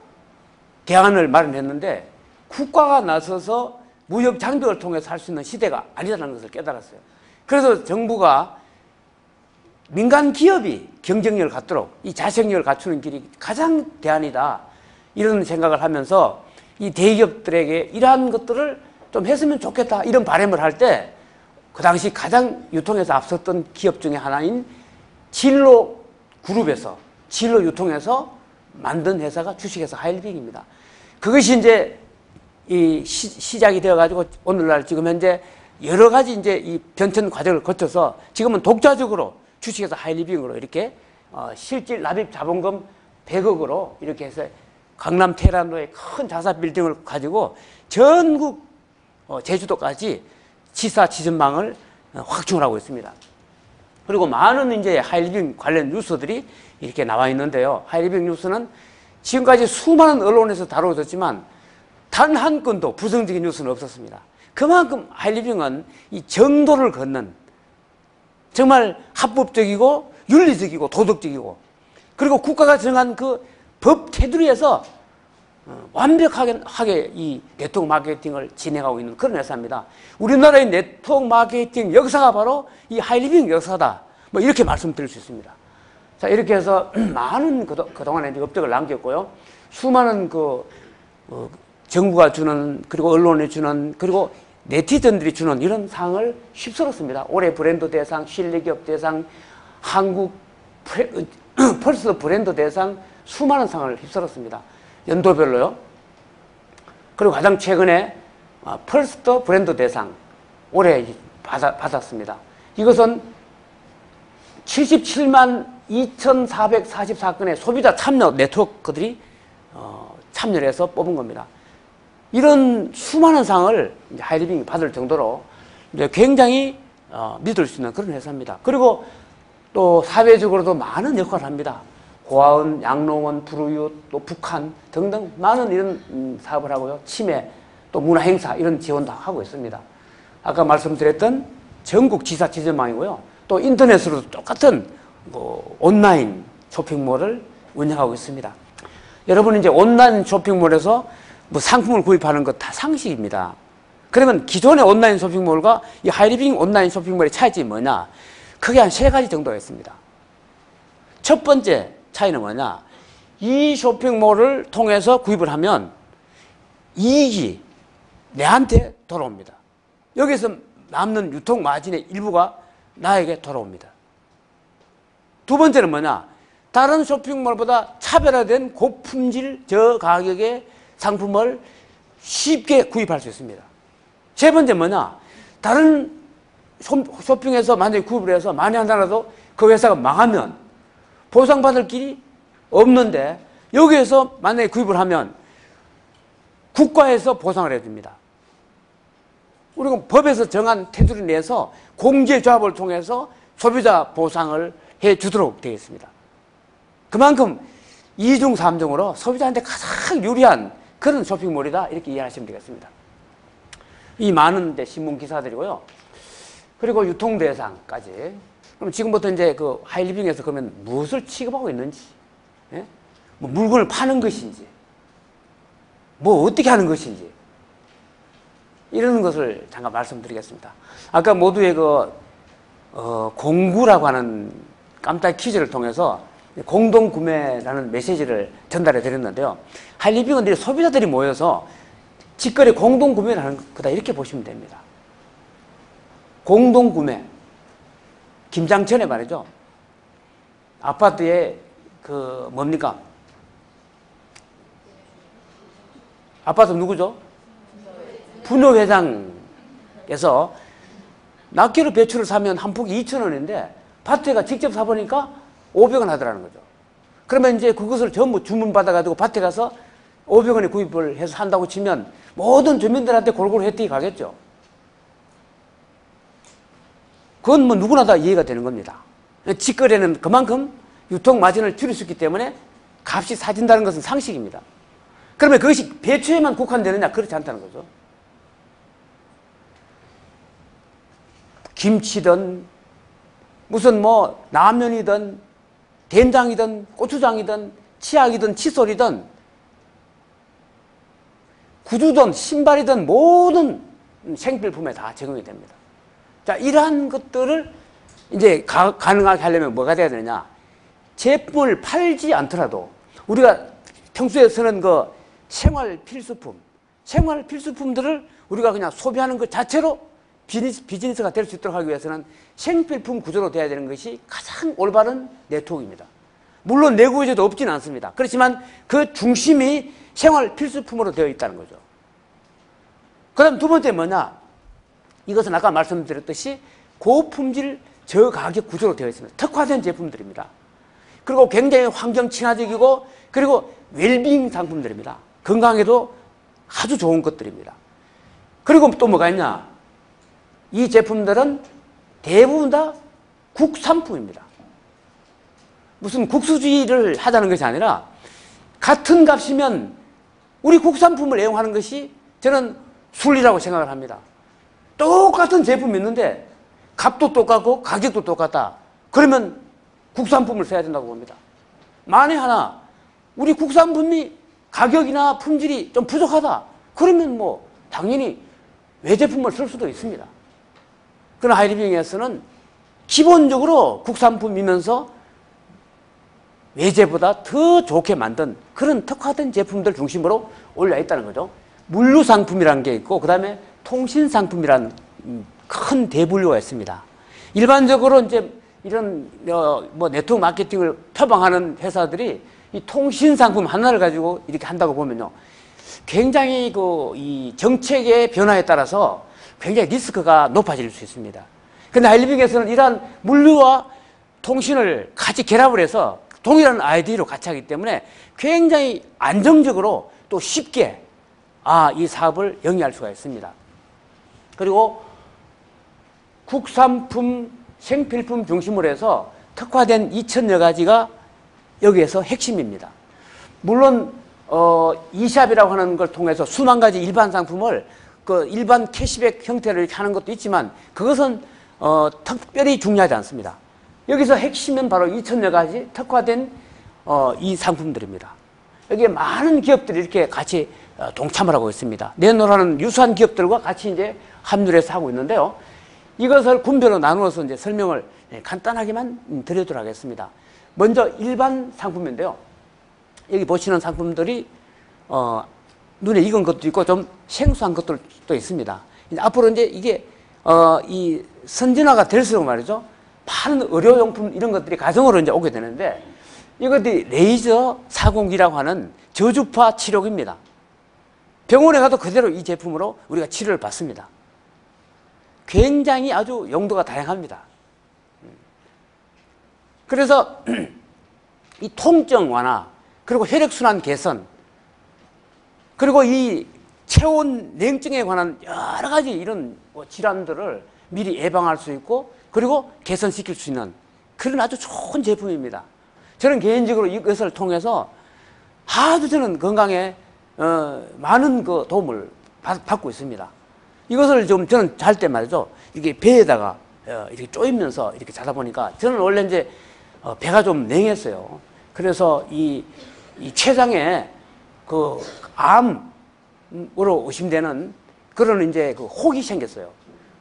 대안을 마련했는데 국가가 나서서 무역 장벽을 통해서 할 수 있는 시대가 아니라는 것을 깨달았어요. 그래서 정부가 민간 기업이 경쟁력을 갖도록 이 자생력을 갖추는 길이 가장 대안이다. 이런 생각을 하면서 이 대기업들에게 이러한 것들을 좀 했으면 좋겠다. 이런 바람을 할 때 그 당시 가장 유통에서 앞섰던 기업 중에 하나인 진로 그룹에서 진로 유통에서 만든 회사가 주식회사 하이리빙입니다. 그것이 이제 이 시작이 되어가지고 오늘날 지금 현재 여러 가지 이제 이 변천 과정을 거쳐서 지금은 독자적으로 주식회사 하이리빙으로 이렇게 실질 납입 자본금 100억으로 이렇게 해서 강남 테란로에 큰 자사 빌딩을 가지고 전국 제주도까지 지사 지점망을 확충을 하고 있습니다. 그리고 많은 이제 하이리빙 관련 뉴스들이 이렇게 나와 있는데요. 하이리빙 뉴스는 지금까지 수많은 언론에서 다루어졌지만 단 한 건도 부정적인 뉴스는 없었습니다. 그만큼 하이리빙은 이 정도를 걷는 정말 합법적이고 윤리적이고 도덕적이고 그리고 국가가 정한 그 법 테두리에서 완벽하게 이 네트워크 마케팅을 진행하고 있는 그런 회사입니다. 우리나라의 네트워크 마케팅 역사가 바로 이 하이리빙 역사다. 뭐 이렇게 말씀드릴 수 있습니다. 자, 이렇게 해서 많은 그동안에 이제 업적을 남겼고요. 수많은 정부가 주는, 그리고 언론이 주는, 그리고 네티즌들이 주는 이런 상을 휩쓸었습니다. 올해 브랜드 대상, 실내기업 대상, 한국 펄스 브랜드 대상, 수많은 상을 휩쓸었습니다. 연도별로요. 그리고 가장 최근에 펄스 브랜드 대상 올해 받았습니다. 이것은 77만 2,444건의 소비자 참여 네트워크들이 참여를 해서 뽑은 겁니다. 이런 수많은 상을 하이리빙이 받을 정도로 이제 굉장히 믿을 수 있는 그런 회사입니다. 그리고 또 사회적으로도 많은 역할을 합니다. 고아원, 양로원, 불우이웃, 또 북한 등등 많은 이런 사업을 하고요. 치매, 또 문화행사 이런 지원도 하고 있습니다. 아까 말씀드렸던 전국 지사 지점망이고요. 또 인터넷으로도 똑같은 온라인 쇼핑몰을 운영하고 있습니다. 여러분 이제 온라인 쇼핑몰에서 상품을 구입하는 것 다 상식입니다. 그러면 기존의 온라인 쇼핑몰과 이 하이리빙 온라인 쇼핑몰의 차이점이 뭐냐? 크게 한 3가지 정도가 있습니다. 첫 번째 차이는 뭐냐? 이 쇼핑몰을 통해서 구입을 하면 이익이 내한테 돌아옵니다. 여기서 남는 유통 마진의 일부가 나에게 돌아옵니다. 두 번째는 뭐냐? 다른 쇼핑몰보다 차별화된 고품질 저가격의 상품을 쉽게 구입할 수 있습니다. 세 번째 뭐냐? 다른 쇼핑에서 만약에 구입을 해서 많이 한다라도 그 회사가 망하면 보상받을 길이 없는데 여기에서 만약에 구입을 하면 국가에서 보상을 해줍니다. 우리가 법에서 정한 테두리 내에서 공제조합을 통해서 소비자 보상을 해주도록 되어 있습니다. 그만큼 2중 3중으로 소비자한테 가장 유리한 그런 쇼핑몰이다 이렇게 이해하시면 되겠습니다. 이 많은 신문 기사들이고요. 그리고 유통대상까지. 그럼 지금부터 이제 그 하이리빙에서 그러면 무엇을 취급하고 있는지, 예? 뭐 물건을 파는 것인지, 뭐 어떻게 하는 것인지, 이런 것을 잠깐 말씀드리겠습니다. 아까 모두의 공구라고 하는 깜짝 퀴즈를 통해서 공동구매라는 메시지를 전달해 드렸는데요. 하이리빙은 소비자들이 모여서 직거래 공동구매를 하는 거다 이렇게 보시면 됩니다. 공동구매. 김장천에 말이죠. 아파트에 뭡니까? 아파트 누구죠? 분녀회장에서 낱개로 배추를 사면 한 폭이 2,000원인데 밭에가 직접 사보니까 500원 하더라는 거죠. 그러면 이제 그것을 전부 주문받아가지고 밭에 가서 500원에 구입을 해서 산다고 치면 모든 주민들한테 골고루 혜택이 가겠죠. 그건 뭐 누구나 다 이해가 되는 겁니다. 직거래는 그만큼 유통 마진을 줄일 수 있기 때문에 값이 싸진다는 것은 상식입니다. 그러면 그것이 배추에만 국한되느냐? 그렇지 않다는 거죠. 김치든 무슨 뭐 라면이든 된장이든 고추장이든 치약이든 칫솔이든 구두든 신발이든 모든 생필품에 다 적용이 됩니다. 자, 이러한 것들을 이제 가능하게 하려면 뭐가 돼야 되느냐? 제품을 팔지 않더라도 우리가 평소에 쓰는 생활 필수품들을 우리가 그냥 소비하는 것 자체로 비즈니스가 될 수 있도록 하기 위해서는 생필품 구조로 돼야 되는 것이 가장 올바른 네트워크입니다. 물론 내구재도 없지는 않습니다. 그렇지만 그 중심이 생활 필수품으로 되어 있다는 거죠. 그 다음 두 번째 뭐냐? 이것은 아까 말씀드렸듯이 고품질 저가격 구조로 되어 있습니다. 특화된 제품들입니다. 그리고 굉장히 환경 친화적이고 그리고 웰빙 상품들입니다. 건강에도 아주 좋은 것들입니다. 그리고 또 뭐가 있냐? 이 제품들은 대부분 다 국산품입니다. 무슨 국수주의를 하자는 것이 아니라 같은 값이면 우리 국산품을 애용하는 것이 저는 순리라고 생각을 합니다. 똑같은 제품이 있는데 값도 똑같고 가격도 똑같다. 그러면 국산품을 써야 된다고 봅니다. 만에 하나 우리 국산품이 가격이나 품질이 좀 부족하다. 그러면 뭐 당연히 외제품을 쓸 수도 있습니다. 그러나 하이리빙에서는 기본적으로 국산품이면서 외제보다 더 좋게 만든 그런 특화된 제품들 중심으로 올라 있다는 거죠. 물류 상품이라는 게 있고, 그 다음에 통신 상품이라는 큰 대분류가 있습니다. 일반적으로 이제 이런 뭐 네트워크 마케팅을 표방하는 회사들이 이 통신 상품 하나를 가지고 이렇게 한다고 보면요, 굉장히 이 정책의 변화에 따라서 굉장히 리스크가 높아질 수 있습니다. 근데 하이리빙에서는 이러한 물류와 통신을 같이 결합을 해서 동일한 아이디로 같이 하기 때문에 굉장히 안정적으로 또 쉽게 이 사업을 영위할 수가 있습니다. 그리고 국산품, 생필품 중심으로 해서 특화된 2,000여 가지가 여기에서 핵심입니다. 물론 이샵이라고 하는 걸 통해서 수만 가지 일반 상품을 그 일반 캐시백 형태로 이렇게 하는 것도 있지만 그것은 특별히 중요하지 않습니다. 여기서 핵심은 바로 2,000여 가지 특화된 이 상품들입니다. 여기에 많은 기업들이 이렇게 같이 동참을 하고 있습니다. 네노라는 유사한 기업들과 같이 이제 합류를 해서 하고 있는데요. 이것을 군별로 나누어서 이제 설명을 간단하게만 드리도록 하겠습니다. 먼저 일반 상품인데요. 여기 보시는 상품들이 눈에 익은 것도 있고 좀 생소한 것들도 있습니다. 앞으로 이제 이게 이 선진화가 될수록 말이죠, 많은 의료용품 이런 것들이 가정으로 이제 오게 되는데, 이것들이 레이저 사공기라고 하는 저주파 치료기입니다. 병원에 가도 그대로 이 제품으로 우리가 치료를 받습니다. 굉장히 아주 용도가 다양합니다. 그래서 이 통증 완화, 그리고 혈액순환 개선, 그리고 이 체온 냉증에 관한 여러 가지 이런 질환들을 미리 예방할 수 있고, 그리고 개선시킬 수 있는 그런 아주 좋은 제품입니다. 저는 개인적으로 이것을 통해서 아주 저는 건강에 많은 그 도움을 받고 있습니다. 이것을 좀 저는 잘 때 말이죠, 이게 배에다가 이렇게 쪼이면서 이렇게 자다 보니까 저는 원래 이제 배가 좀 냉했어요. 그래서 이 췌장에 그 암으로 의심되는 그런 이제 그 혹이 생겼어요.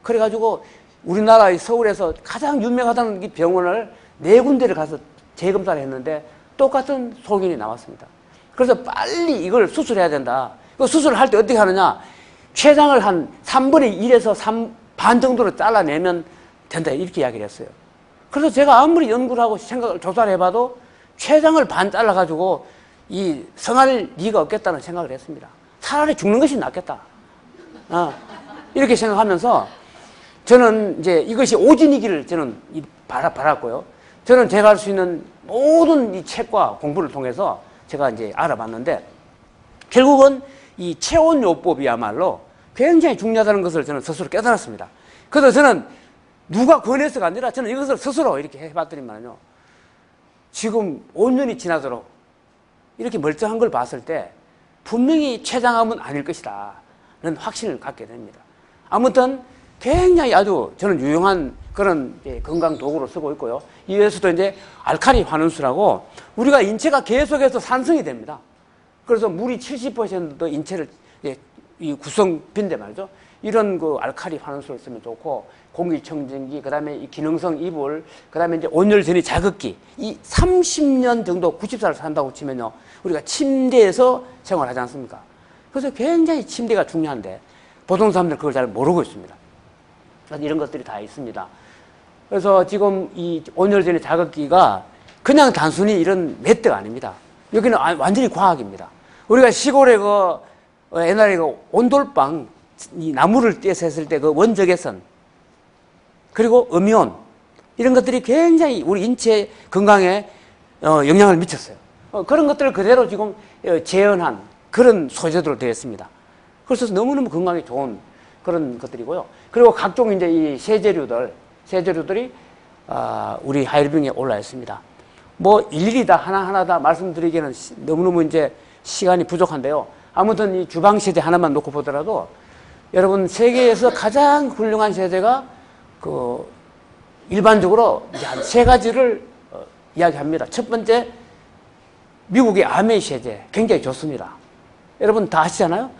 그래가지고 우리나라 서울에서 가장 유명하다는 이 병원을 4군데를 가서 재검사를 했는데 똑같은 소견이 나왔습니다. 그래서 빨리 이걸 수술해야 된다. 그 수술을 할 때 어떻게 하느냐, 췌장을 한 3분의 1에서 3 반 정도로 잘라내면 된다, 이렇게 이야기를 했어요. 그래서 제가 아무리 연구를 하고 조사를 해봐도 췌장을 반 잘라가지고 이 성할 리가 없겠다는 생각을 했습니다. 차라리 죽는 것이 낫겠다. 이렇게 생각하면서 저는 이제 이것이 오진이기를 저는 바랐고요. 저는 제가 할 수 있는 모든 이 책과 공부를 통해서 제가 이제 알아봤는데, 결국은 이 체온요법이야말로 굉장히 중요하다는 것을 저는 스스로 깨달았습니다. 그래서 저는 누가 권해서가 아니라 저는 이것을 스스로 이렇게 해봤더니만요, 지금 5년이 지나도록 이렇게 멀쩡한 걸 봤을 때 분명히 췌장암은 아닐 것이다 는 확신을 갖게 됩니다. 아무튼 굉장히 아주 저는 유용한 그런 건강 도구로 쓰고 있고요. 이외에서도 이제 알칼리 환원수라고 우리가 인체가 계속해서 산성이 됩니다. 그래서 물이 70%도 인체를 이 구성빈데 말이죠. 이런 그 알칼리 환원수를 쓰면 좋고, 공기청정기, 그 다음에 이 기능성 이불, 그 다음에 이제 온열전이 자극기, 이 30년 정도 90살을 산다고 치면요, 우리가 침대에서 생활하지 않습니까? 그래서 굉장히 침대가 중요한데 보통 사람들은 그걸 잘 모르고 있습니다. 이런 것들이 다 있습니다. 그래서 지금 이 온열전의 자극기가 그냥 단순히 이런 맷대가 아닙니다. 여기는 완전히 과학입니다. 우리가 시골에 옛날에 온돌방, 이 나무를 떼서 했을 때 그 원적외선, 그리고 음이온, 이런 것들이 굉장히 우리 인체 건강에 영향을 미쳤어요. 그런 것들을 그대로 지금 재현한 그런 소재들로 되어 있습니다. 그래서 너무너무 건강에 좋은 그런 것들이고요. 그리고 각종 이제 이 세제류들이 우리 하이리빙에 올라 있습니다. 뭐 일일이 다 하나하나 다 말씀드리기에는 너무너무 이제 시간이 부족한데요. 아무튼 이 주방 세제 하나만 놓고 보더라도 여러분, 세계에서 가장 훌륭한 세제가 일반적으로 이제 한 3가지를 이야기합니다. 첫 번째, 미국의 아메이 세제 굉장히 좋습니다. 여러분 다 아시잖아요.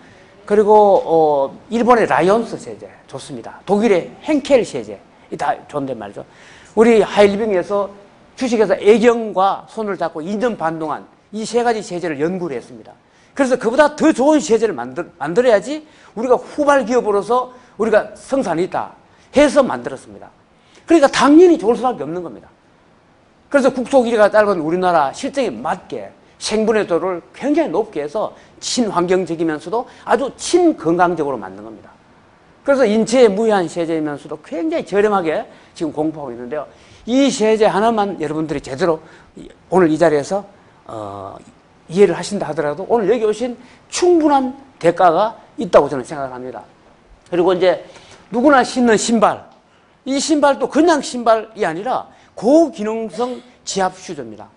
그리고 일본의 라이온스 세제 좋습니다. 독일의 henkel 세제 다 좋은데 말이죠. 우리 하이리빙에서 주식회사 애경과 손을 잡고 2년 반 동안 이 세 가지 세제를 연구를 했습니다. 그래서 그보다 더 좋은 세제를 만들어야지 우리가 후발 기업으로서 우리가 성산이 있다 해서 만들었습니다. 그러니까 당연히 좋을 수밖에 없는 겁니다. 그래서 국소 길이가 짧은 우리나라 실정에 맞게 생분해도를 굉장히 높게 해서 친환경적이면서도 아주 친건강적으로 만든 겁니다. 그래서 인체에 무해한 세제이면서도 굉장히 저렴하게 지금 공부하고 있는데요. 이 세제 하나만 여러분들이 제대로 오늘 이 자리에서 이해를 하신다 하더라도 오늘 여기 오신 충분한 대가가 있다고 저는 생각을 합니다. 그리고 이제 누구나 신는 신발, 이 신발도 그냥 신발이 아니라 고기능성 지압 슈즈입니다.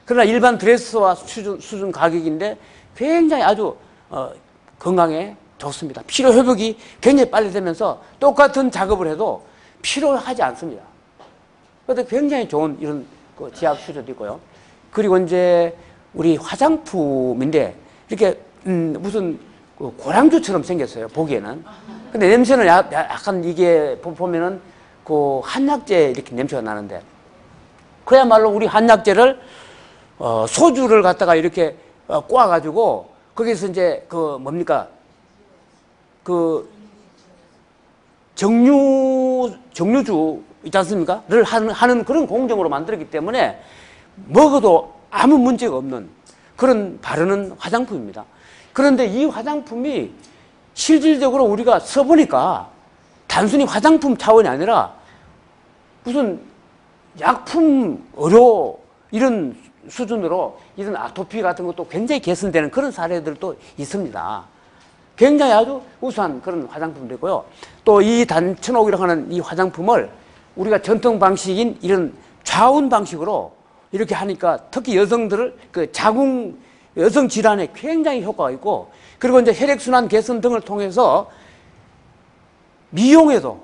그러나 일반 드레스와 수준 가격인데 굉장히 아주 건강에 좋습니다. 피로 회복이 굉장히 빨리 되면서 똑같은 작업을 해도 피로하지 않습니다. 그래서 굉장히 좋은 이런 지압 슈즈도 있고요. 그리고 이제 우리 화장품인데 이렇게 무슨 고량주처럼 생겼어요, 보기에는. 근데 냄새는 약간 이게 보면은 그 한약재 이렇게 냄새가 나는데, 그야말로 우리 한약재를 소주를 갖다가 이렇게 꼬아가지고 거기서 이제 그 뭡니까 그 정류주 있지 않습니까? 를 하는 그런 공정으로 만들었기 때문에 먹어도 아무 문제가 없는 그런 바르는 화장품입니다. 그런데 이 화장품이 실질적으로 우리가 써보니까 단순히 화장품 차원이 아니라 무슨 약품, 의료 이런 수준으로 이런 아토피 같은 것도 굉장히 개선되는 그런 사례들도 있습니다. 굉장히 아주 우수한 그런 화장품이고요. 또 이 단천옥이라고 하는 이 화장품을 우리가 전통 방식인 이런 좌운 방식으로 이렇게 하니까 특히 여성들을 그 자궁 여성 질환에 굉장히 효과가 있고, 그리고 이제 혈액순환 개선 등을 통해서 미용에도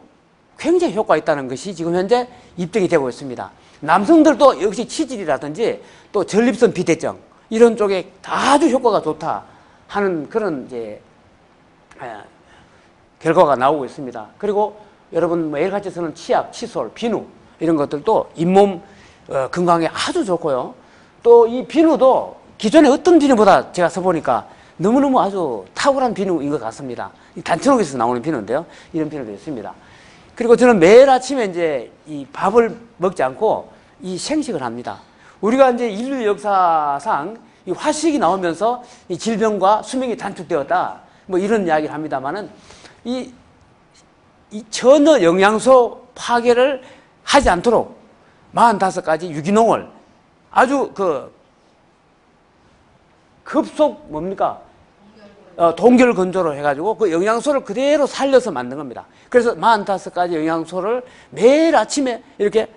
굉장히 효과가 있다는 것이 지금 현재 입증이 되고 있습니다. 남성들도 역시 치질이라든지 또 전립선 비대증 이런 쪽에 아주 효과가 좋다 하는 그런 이제 결과가 나오고 있습니다. 그리고 여러분 매일 같이 쓰는 치약, 칫솔, 비누 이런 것들도 잇몸 건강에 아주 좋고요. 또 이 비누도 기존의 어떤 비누보다 제가 써보니까 너무너무 아주 탁월한 비누인 것 같습니다. 이 단천옥에서 나오는 비누인데요. 이런 비누도 있습니다. 그리고 저는 매일 아침에 이제 이 밥을 먹지 않고 이 생식을 합니다. 우리가 이제 인류 역사상 이 화식이 나오면서 이 질병과 수명이 단축되었다, 뭐 이런 이야기를 합니다만은 이 전혀 영양소 파괴를 하지 않도록 45가지 유기농을 아주 급속 뭡니까? 동결 건조로 해가지고 그 영양소를 그대로 살려서 만든 겁니다. 그래서 45가지 영양소를 매일 아침에 이렇게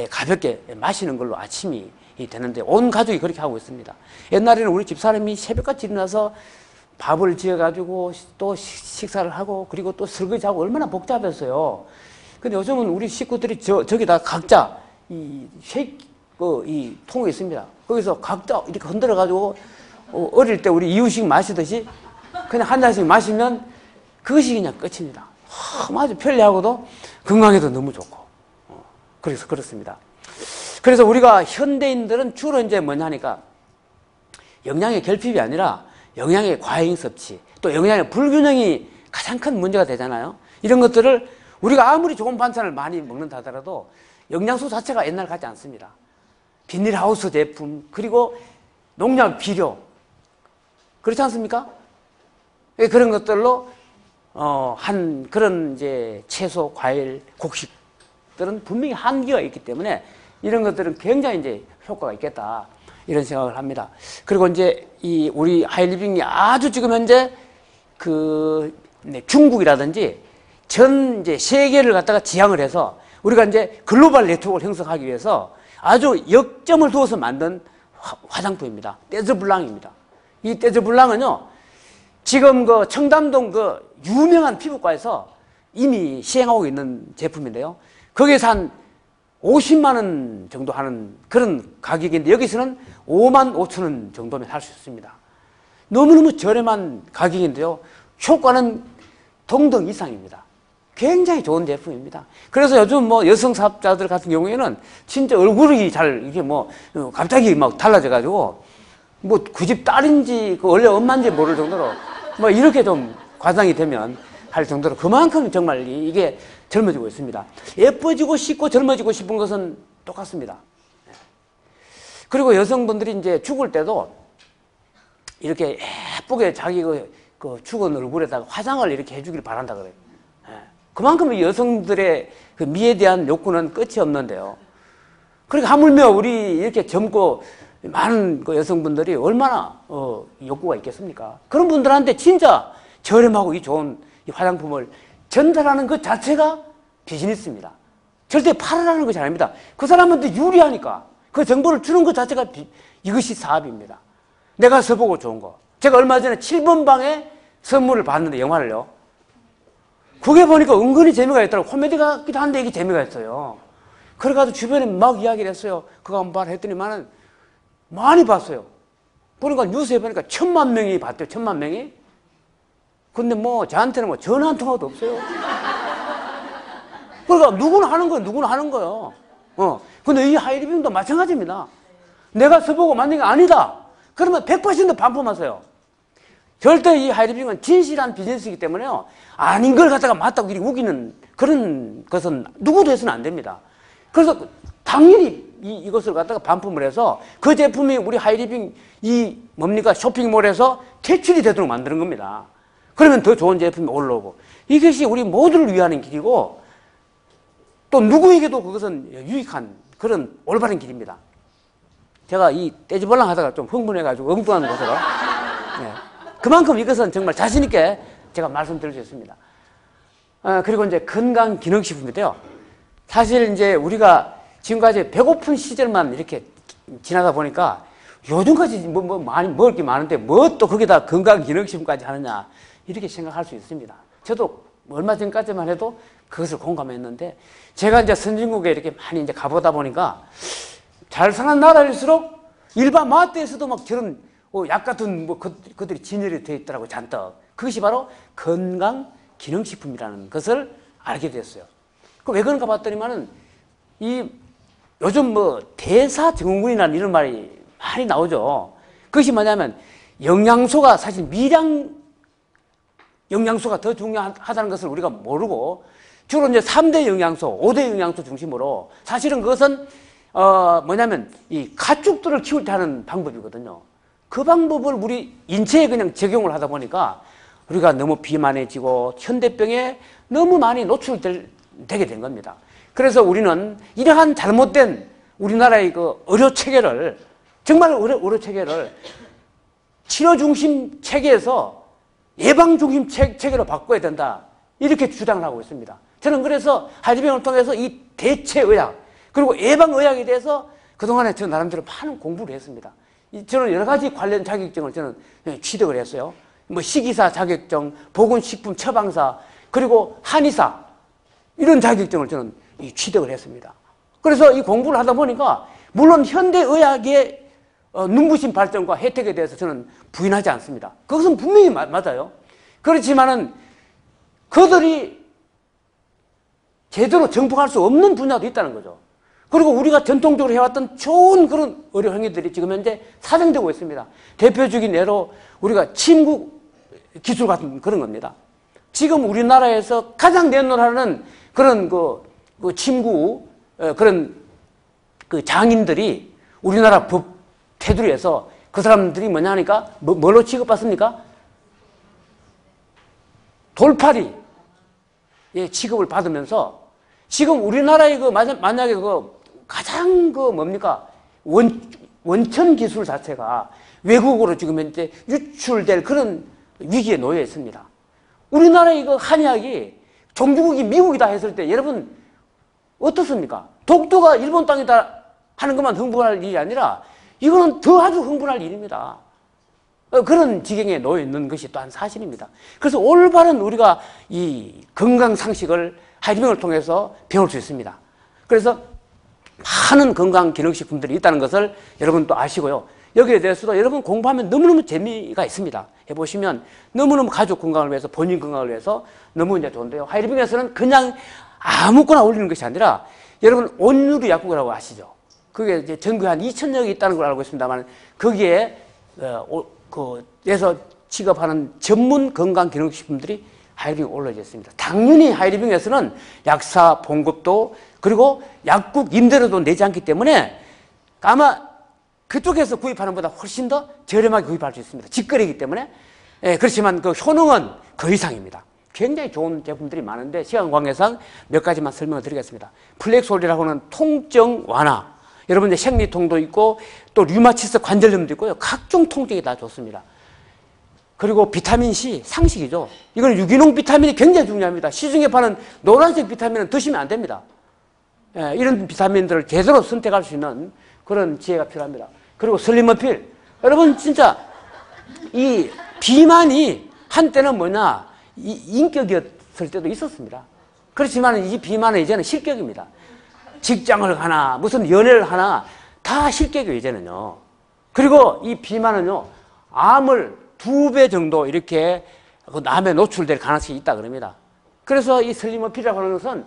가볍게 마시는 걸로 아침이 되는데 온 가족이 그렇게 하고 있습니다. 옛날에는 우리 집사람이 새벽같이 일어나서 밥을 지어가지고 또 식사를 하고 그리고 또 설거지하고 얼마나 복잡했어요. 근데 요즘은 우리 식구들이 저기다 각자 이 통이 있습니다. 거기서 각자 이렇게 흔들어가지고 어릴 때 우리 이유식 마시듯이 그냥 한 잔씩 마시면 그것이 그냥 끝입니다. 아주 편리하고도 건강에도 너무 좋고. 그래서 그렇습니다. 그래서 우리가 현대인들은 주로 이제 뭐냐 하니까 영양의 결핍이 아니라 영양의 과잉 섭취, 또 영양의 불균형이 가장 큰 문제가 되잖아요. 이런 것들을 우리가 아무리 좋은 반찬을 많이 먹는다 하더라도 영양소 자체가 옛날 같지 않습니다. 비닐하우스 제품, 그리고 농약 비료, 그렇지 않습니까? 그런 것들로 한 그런 이제 채소, 과일, 곡식들은 분명히 한계가 있기 때문에 이런 것들은 굉장히 이제 효과가 있겠다, 이런 생각을 합니다. 그리고 이제 이 우리 하이리빙이 아주 지금 현재 중국이라든지 전 이제 세계를 갖다가 지향을 해서 우리가 이제 글로벌 네트워크를 형성하기 위해서 아주 역점을 두어서 만든 화장품입니다. 떼즈블랑입니다. 이 떼즈블랑은요, 지금 그 청담동 그 유명한 피부과에서 이미 시행하고 있는 제품인데요. 거기에서 한 50만 원 정도 하는 그런 가격인데 여기서는 5만 5천 원 정도면 할 수 있습니다. 너무너무 저렴한 가격인데요. 효과는 동등 이상입니다. 굉장히 좋은 제품입니다. 그래서 요즘 뭐 여성 사업자들 같은 경우에는 진짜 얼굴이 잘 이게 뭐 갑자기 막 달라져가지고 뭐 그 집 딸인지 그 원래 엄마인지 모를 정도로 뭐 이렇게 좀 과장이 되면 할 정도로 그만큼 정말 이게 젊어지고 있습니다. 예뻐지고 싶고 젊어지고 싶은 것은 똑같습니다. 그리고 여성분들이 이제 죽을 때도 이렇게 예쁘게 자기 그 죽은 얼굴에다가 화장을 이렇게 해주길 바란다 그래요. 그만큼 여성들의 그 미에 대한 욕구는 끝이 없는데요. 그러니까 하물며 우리 이렇게 젊고 많은 그 여성분들이 얼마나 욕구가 있겠습니까? 그런 분들한테 진짜 저렴하고 이 좋은 이 화장품을 전달하는 것 자체가 비즈니스입니다. 절대 팔으라는 것이 아닙니다. 그 사람한테 유리하니까 그 정보를 주는 것 자체가 이것이 사업입니다. 내가 써보고 좋은 거. 제가 얼마 전에 7번 방에 선물을 받는데 영화를요. 그게 보니까 은근히 재미가 있더라고요. 코미디 같기도 한데 이게 재미가 있어요. 그래가지고 주변에 막 이야기를 했어요. 그거 한번 봐라 했더니만은 많이 봤어요. 그러니까 뉴스에 보니까 1000만 명이 봤대요. 1000만 명이. 근데 뭐 저한테는 뭐 전화 한 통화도 없어요. 그러니까 누구나 하는 거예요. 누구나 하는 거예요. 근데 이 하이리빙도 마찬가지입니다. 내가 써보고 만든 게 아니다. 그러면 100% 반품하세요. 절대 이 하이리빙은 진실한 비즈니스이기 때문에요. 아닌 걸 갖다가 맞다고 이렇게 우기는 그런 것은 누구도 해서는 안 됩니다. 그래서 당연히 이것을 갖다가 반품을 해서 그 제품이 우리 하이리빙 이 뭡니까 쇼핑몰에서 퇴출이 되도록 만드는 겁니다. 그러면 더 좋은 제품이 올라오고 이것이 우리 모두를 위하는 길이고 또 누구에게도 그것은 유익한 그런 올바른 길입니다. 제가 이 떼지벌랑 하다가 좀 흥분해가지고 엉뚱한 곳으로 그만큼 이것은 정말 자신있게 제가 말씀드릴 수 있습니다. 그리고 이제 건강기능식품인데요. 사실 이제 우리가 지금까지 배고픈 시절만 이렇게 지나다 보니까 요즘까지 많이 먹을 게 많은데 뭐 또 거기다 건강기능식품까지 하느냐 이렇게 생각할 수 있습니다. 저도 얼마 전까지만 해도 그것을 공감했는데 제가 이제 선진국에 이렇게 많이 이제 가보다 보니까 잘 사는 나라일수록 일반 마트에서도 막 저런 약 같은 뭐 그들이 진열이 되어 있더라고요. 잔뜩. 그것이 바로 건강기능식품이라는 것을 알게 됐어요. 그 왜 그런가 봤더니만은 이 요즘 뭐 대사증후군이라는 이런 말이 많이 나오죠. 그것이 뭐냐면 영양소가 사실 미량 영양소가 더 중요하다는 것을 우리가 모르고 주로 이제 3대 영양소, 5대 영양소 중심으로 사실은 그것은 뭐냐면 이 가축들을 키울 때 하는 방법이거든요. 그 방법을 우리 인체에 그냥 적용을 하다 보니까 우리가 너무 비만해지고 현대병에 너무 많이 노출되게 된 겁니다. 그래서 우리는 이러한 잘못된 우리나라의 그 의료 체계를 정말 의료 체계를 치료 중심 체계에서 예방 중심 체계로 바꿔야 된다. 이렇게 주장을 하고 있습니다. 저는 그래서 하이리빙을 통해서 이 대체 의학 그리고 예방 의학에 대해서 그동안에 저 나름대로 많은 공부를 했습니다. 저는 여러 가지 관련 자격증을 저는 취득을 했어요. 뭐 식이사 자격증, 보건식품 처방사, 그리고 한의사 이런 자격증을 저는 취득을 했습니다. 그래서 이 공부를 하다 보니까 물론 현대의학의 눈부신 발전과 혜택에 대해서 저는 부인하지 않습니다. 그것은 분명히 맞아요. 그렇지만은 그들이 제대로 정복할 수 없는 분야도 있다는 거죠. 그리고 우리가 전통적으로 해왔던 좋은 그런 의료 행위들이 지금 현재 사정되고 있습니다. 대표적인 예로 우리가 침구 기술 같은 그런 겁니다. 지금 우리나라에서 가장 내놓으라는 그런 그 침구 그런 그 장인들이 우리나라 법 테두리에서 그 사람들이 뭐냐 하니까 뭘로 취급받습니까? 돌팔이 취급을 받으면서 지금 우리나라의 그 만약에 그 가장 그 뭡니까 원천 기술 자체가 외국으로 지금 현재 유출될 그런 위기에 놓여 있습니다. 우리나라의 그 한의학이 종주국이 미국이다 했을 때 여러분 어떻습니까? 독도가 일본 땅이다 하는 것만 흥분할 일이 아니라 이거는 더 아주 흥분할 일입니다. 그런 지경에 놓여 있는 것이 또한 사실입니다. 그래서 올바른 우리가 이 건강 상식을 하이리빙을 통해서 배울 수 있습니다. 그래서 많은 건강 기능식품들이 있다는 것을 여러분 또 아시고요. 여기에 대해서도 여러분 공부하면 너무너무 재미가 있습니다. 해보시면 너무너무 가족 건강을 위해서, 본인 건강을 위해서 너무 이제 좋은데요. 하이리빙에서는 그냥 아무거나 올리는 것이 아니라 여러분 온누리 약국이라고 아시죠? 그게 이제 전국에 한 2,000여 개 있다는 걸 알고 있습니다만 거기에 그에서 취급하는 전문 건강기능식품들이 하이리빙에 올라져 있습니다. 당연히 하이리빙에서는 약사 봉급도 그리고 약국 임대료도 내지 않기 때문에 아마 그쪽에서 구입하는 것보다 훨씬 더 저렴하게 구입할 수 있습니다. 직거래이기 때문에. 예, 그렇지만 그 효능은 그 이상입니다. 굉장히 좋은 제품들이 많은데 시간 관계상 몇 가지만 설명을 드리겠습니다. 플렉솔이라고 하는 통증 완화. 여러분 이제 생리통도 있고 또 류마티스 관절염도 있고요. 각종 통증이 다 좋습니다. 그리고 비타민C 상식이죠. 이건 유기농 비타민이 굉장히 중요합니다. 시중에 파는 노란색 비타민은 드시면 안 됩니다. 예, 이런 비타민들을 제대로 선택할 수 있는 그런 지혜가 필요합니다. 그리고 슬림어필. 여러분 진짜 이 비만이 한때는 뭐냐 인격이었을 때도 있었습니다. 그렇지만 이 비만은 이제는 실격입니다. 직장을 가나 무슨 연애를 하나 다 실격이에요 이제는요. 그리고 이 비만은요 암을 2배 정도 이렇게 암에 노출될 가능성이 있다 그럽니다. 그래서 이 슬림어필이라고 하는 것은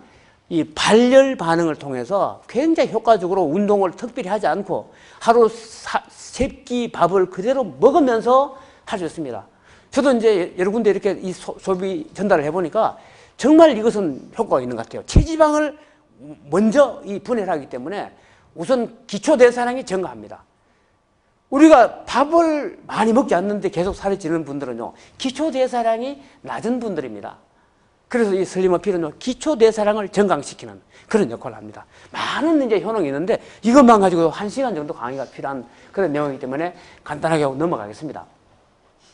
이 발열 반응을 통해서 굉장히 효과적으로 운동을 특별히 하지 않고 하루 3끼 밥을 그대로 먹으면서 할 수 있습니다. 저도 이제 여러 군데 이렇게 이 소비 전달을 해보니까 정말 이것은 효과가 있는 것 같아요. 체지방을 먼저 이 분해를 하기 때문에 우선 기초대사량이 증가합니다. 우리가 밥을 많이 먹지 않는데 계속 살이 찌는 분들은요, 기초대사량이 낮은 분들입니다. 그래서 이 슬림어필은요, 기초대사량을 증강시키는 그런 역할을 합니다. 많은 이제 효능이 있는데 이것만 가지고 1시간 정도 강의가 필요한 그런 내용이기 때문에 간단하게 하고 넘어가겠습니다.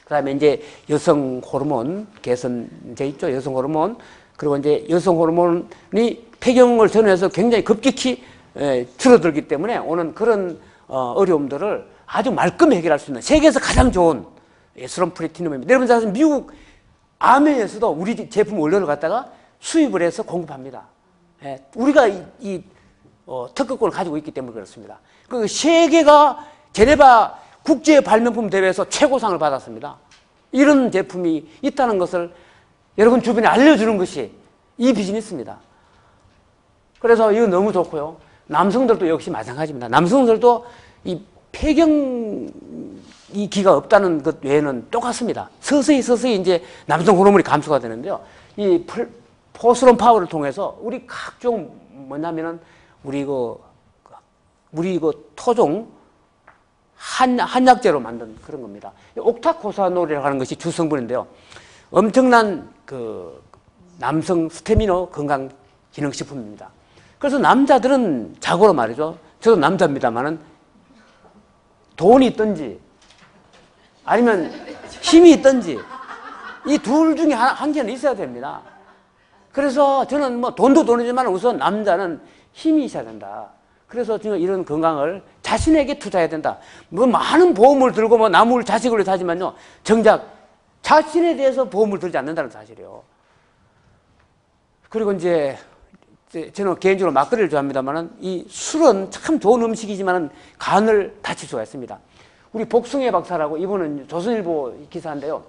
그 다음에 이제 여성 호르몬 개선제 있죠. 여성 호르몬. 그리고 이제 여성 호르몬이 폐경을 전후해서 굉장히 급격히 줄어들기 때문에 오는 그런 어려움들을 아주 말끔히 해결할 수 있는 세계에서 가장 좋은 에스트론프리티늄입니다. 여러분 사실 미국 아메에서도 우리 제품 원료를 갖다가 수입을 해서 공급합니다. 우리가 특허권을 가지고 있기 때문에 그렇습니다. 그 세계가 제네바 국제 발명품 대회에서 최고상을 받았습니다. 이런 제품이 있다는 것을 여러분 주변에 알려주는 것이 이 비즈니스입니다. 그래서 이거 너무 좋고요. 남성들도 역시 마찬가지입니다. 남성들도 이 폐경 이 기가 없다는 것 외에는 똑같습니다. 서서히 이제 남성 호르몬이 감소가 되는데요. 이 포스론 파워를 통해서 우리 각종 뭐냐면은 우리 토종 한약재로 만든 그런 겁니다. 옥타코사놀이라고 하는 것이 주성분인데요. 엄청난 그 남성 스태미너 건강 기능식품입니다. 그래서 남자들은 자고로 말이죠. 저도 남자입니다만은 돈이 있든지 아니면 힘이 있든지 이 둘 중에 한 개는 있어야 됩니다. 그래서 저는 뭐 돈도 돈이지만 우선 남자는 힘이 있어야 된다. 그래서 지금 이런 건강을 자신에게 투자해야 된다. 뭐 많은 보험을 들고 뭐 남을 자식을 위해서 하지만요. 정작 자신에 대해서 보험을 들지 않는다는 사실이에요. 그리고 이제 저는 개인적으로 막걸리를 좋아합니다만은 이 술은 참 좋은 음식이지만은 간을 다칠 수가 있습니다. 우리 복숭애 박사라고 이분은 조선일보 기사인데요.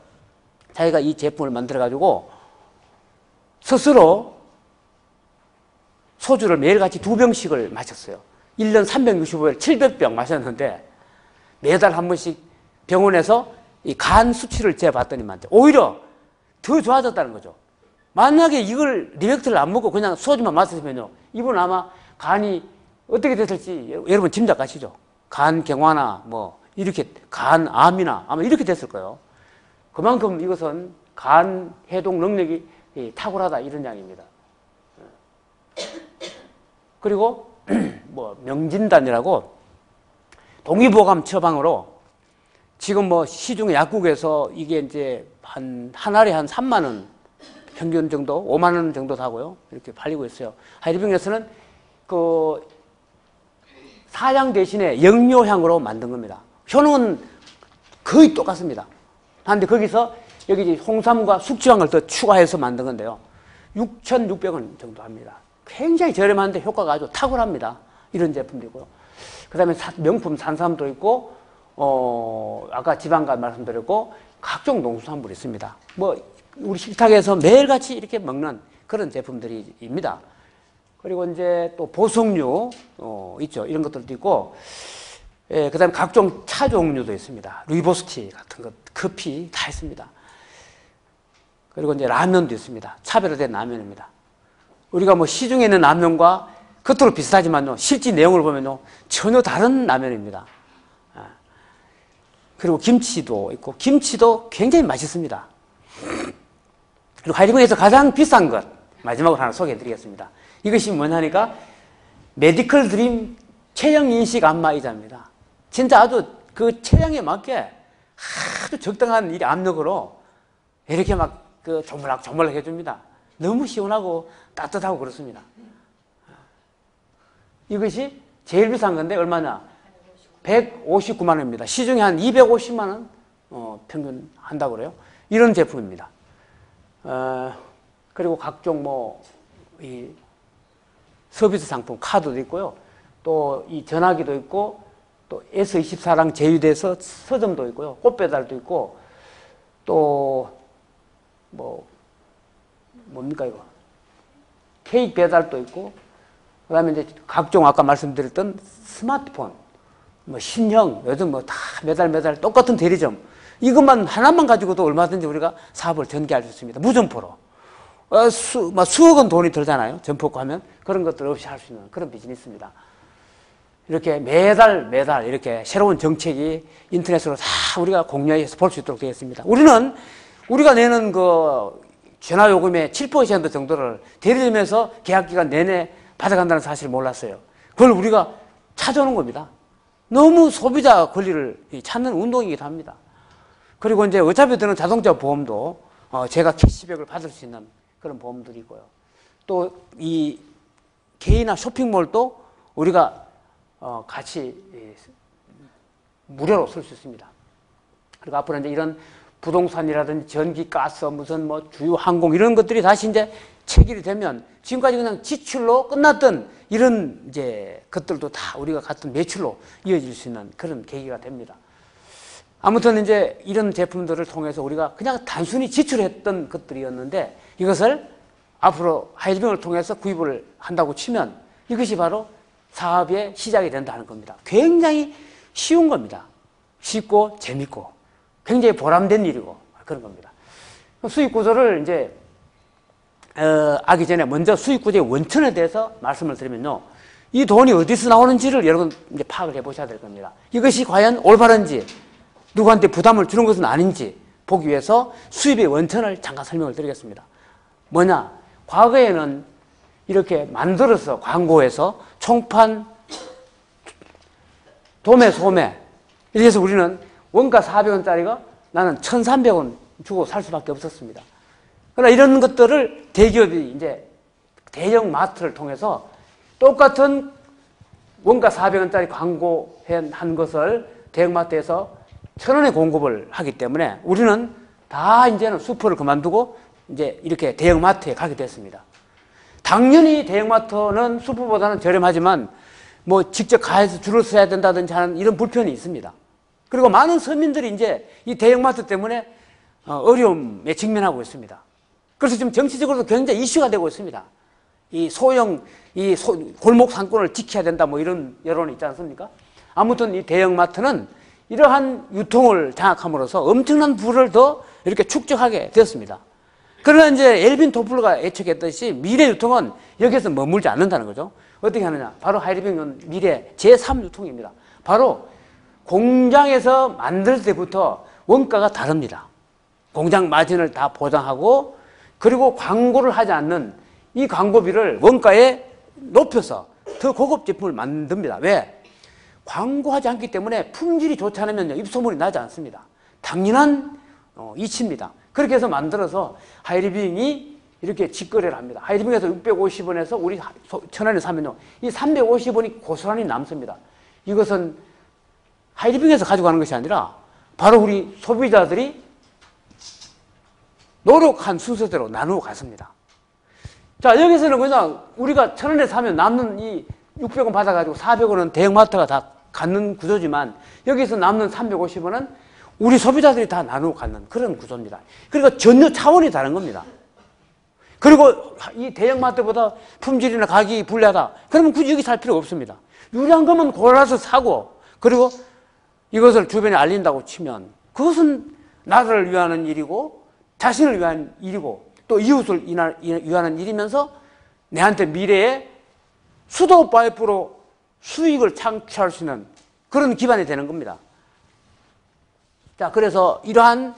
자기가 이 제품을 만들어가지고 스스로 소주를 매일같이 2병씩을 마셨어요. 1년 365일 700병 마셨는데 매달 한 번씩 병원에서 이 간 수치를 재봤더니만 오히려 더 좋아졌다는 거죠. 만약에 이걸 리벡트를 안 먹고 그냥 소주만 마셨으면요. 이분 아마 간이 어떻게 됐을지 여러분 짐작하시죠. 간 경화나 뭐 이렇게 간암이나 아마 이렇게 됐을 거예요. 그만큼 이것은 간 해독 능력이 탁월하다 이런 양입니다. 그리고 뭐 명진단이라고 동의보감 처방으로 지금 뭐 시중 약국에서 이게 이제 한 알에 한 3만 원 평균 정도 5만 원 정도 하고요. 이렇게 팔리고 있어요. 하이리빙에서는 그 사양 대신에 영묘향으로 만든 겁니다. 효능은 거의 똑같습니다. 그런데 거기서 여기 이제 홍삼과 숙지향을 더 추가해서 만든 건데요. 6,600원 정도 합니다. 굉장히 저렴한데 효과가 아주 탁월합니다. 이런 제품도 있고요. 그 다음에 명품 산삼도 있고, 아까 지방간 말씀드렸고, 각종 농수산물이 있습니다. 뭐, 우리 식탁에서 매일같이 이렇게 먹는 그런 제품들입니다. 그리고 이제 또 보석류, 있죠. 이런 것들도 있고, 예, 그 다음에 각종 차 종류도 있습니다. 루이보스티 같은 것, 커피 다 있습니다. 그리고 이제 라면도 있습니다. 차별화된 라면입니다. 우리가 뭐 시중에 있는 라면과 겉으로 비슷하지만요, 실제 내용을 보면요, 전혀 다른 라면입니다. 그리고 김치도 있고, 김치도 굉장히 맛있습니다. 그리고 하이리병에서 가장 비싼 것, 마지막으로 하나 소개해 드리겠습니다. 이것이 뭐냐니까, 메디컬 드림 체형 인식 안마 의자입니다. 진짜 아주 그 체형에 맞게 아주 적당한 이 압력으로 이렇게 막 그 조물락 해줍니다. 너무 시원하고 따뜻하고 그렇습니다. 이것이 제일 비싼 건데 얼마냐? 159만 원입니다. 시중에 한 250만 원 평균 한다고 그래요. 이런 제품입니다. 그리고 각종 이 서비스 상품 카드도 있고요. 또 이 전화기도 있고, 또 S24랑 제휴돼서 서점도 있고요. 꽃배달도 있고, 또 뭡니까 이거? 케이크 배달도 있고, 그 다음에 이제 각종 아까 말씀드렸던 스마트폰, 신형, 요즘 다 매달 똑같은 대리점. 이것만 하나만 가지고도 얼마든지 우리가 사업을 전개할 수 있습니다. 무점포로. 수억 원 돈이 들잖아요. 점포고 하면. 그런 것들 없이 할 수 있는 그런 비즈니스입니다. 이렇게 매달 이렇게 새로운 정책이 인터넷으로 다 우리가 공유해서 볼 수 있도록 되어 있습니다. 우리가 내는 그 전화요금의 7% 정도를 대리점에서 계약기간 내내 받아간다는 사실을 몰랐어요. 그걸 우리가 찾아오는 겁니다. 너무 소비자 권리를 찾는 운동이기도 합니다. 그리고 이제 어차피 드는 자동차 보험도 제가 캐시백을 받을 수 있는 그런 보험들이 있고요. 또 이 개인화 쇼핑몰도 우리가 같이 무료로 쓸 수 있습니다. 그리고 앞으로 이제 이런 부동산이라든지 전기, 가스, 무슨 주요 항공 이런 것들이 다시 이제 체결이 되면 지금까지 그냥 지출로 끝났던 이런 이제 것들도 다 우리가 같은 매출로 이어질 수 있는 그런 계기가 됩니다. 아무튼 이제 이런 제품들을 통해서 우리가 그냥 단순히 지출했던 것들이었는데 이것을 앞으로 하이리병을 통해서 구입을 한다고 치면 이것이 바로 사업의 시작이 된다는 겁니다. 굉장히 쉬운 겁니다. 쉽고 재밌고 굉장히 보람된 일이고 그런 겁니다. 수익 구조를 이제 하기 전에 먼저 수익 구조의 원천에 대해서 말씀을 드리면요, 이 돈이 어디서 나오는지를 여러분 이제 파악을 해보셔야 될 겁니다. 이것이 과연 올바른지 누구한테 부담을 주는 것은 아닌지 보기 위해서 수입의 원천을 잠깐 설명을 드리겠습니다. 뭐냐? 과거에는 이렇게 만들어서 광고해서 총판, 도매, 소매 이렇게 해서 우리는 원가 400원짜리가 나는 1,300원 주고 살 수밖에 없었습니다. 그러나 이런 것들을 대기업이 이제 대형 마트를 통해서 똑같은 원가 400원짜리 광고한 것을 대형마트에서 1,000원에 공급을 하기 때문에 우리는 다 이제는 슈퍼를 그만두고 이제 이렇게 대형마트에 가게 됐습니다. 당연히 대형마트는 슈퍼보다는 저렴하지만 직접 가서 줄을 서야 된다든지 하는 이런 불편이 있습니다. 그리고 많은 서민들이 이제 이 대형마트 때문에 어려움에 직면하고 있습니다. 그래서 지금 정치적으로도 굉장히 이슈가 되고 있습니다. 골목 상권을 지켜야 된다 이런 여론이 있지 않습니까? 아무튼 이 대형마트는 이러한 유통을 장악함으로써 엄청난 부를 더 이렇게 축적하게 되었습니다. 그러나 이제 엘빈 토플러가 예측했듯이 미래 유통은 여기에서 머물지 않는다는 거죠. 어떻게 하느냐? 바로 하이리병은 미래 제3유통입니다. 바로 공장에서 만들 때부터 원가가 다릅니다. 공장 마진을 다 보장하고 그리고 광고를 하지 않는 이 광고비를 원가에 높여서 더 고급 제품을 만듭니다. 왜? 광고하지 않기 때문에 품질이 좋지 않으면 입소문이 나지 않습니다. 당연한 이치입니다. 그렇게 해서 만들어서 하이리빙이 이렇게 직거래를 합니다. 하이리빙에서 650원에서 우리 1,000원에 사면요, 이 350원이 고스란히 남습니다. 이것은 하이리빙에서 가져가는 것이 아니라 바로 우리 소비자들이 노력한 순서대로 나누어 갔습니다. 자, 여기서는 그냥 우리가 1,000원에 사면 남는 이 600원 받아가지고 400원은 대형마트가 다 갖는 구조지만 여기서 남는 350원은 우리 소비자들이 다 나누고 갖는 그런 구조입니다. 그러니까 전혀 차원이 다른 겁니다. 그리고 이 대형마트보다 품질이나 가격이 불리하다. 그러면 굳이 여기 살 필요가 없습니다. 유리한 거면 골라서 사고, 그리고 이것을 주변에 알린다고 치면 그것은 나를 위하는 일이고 자신을 위한 일이고 또 이웃을 위하는 일이면서 내한테 미래에 수도 파이프로 수익을 창출할 수 있는 그런 기반이 되는 겁니다. 자, 그래서 이러한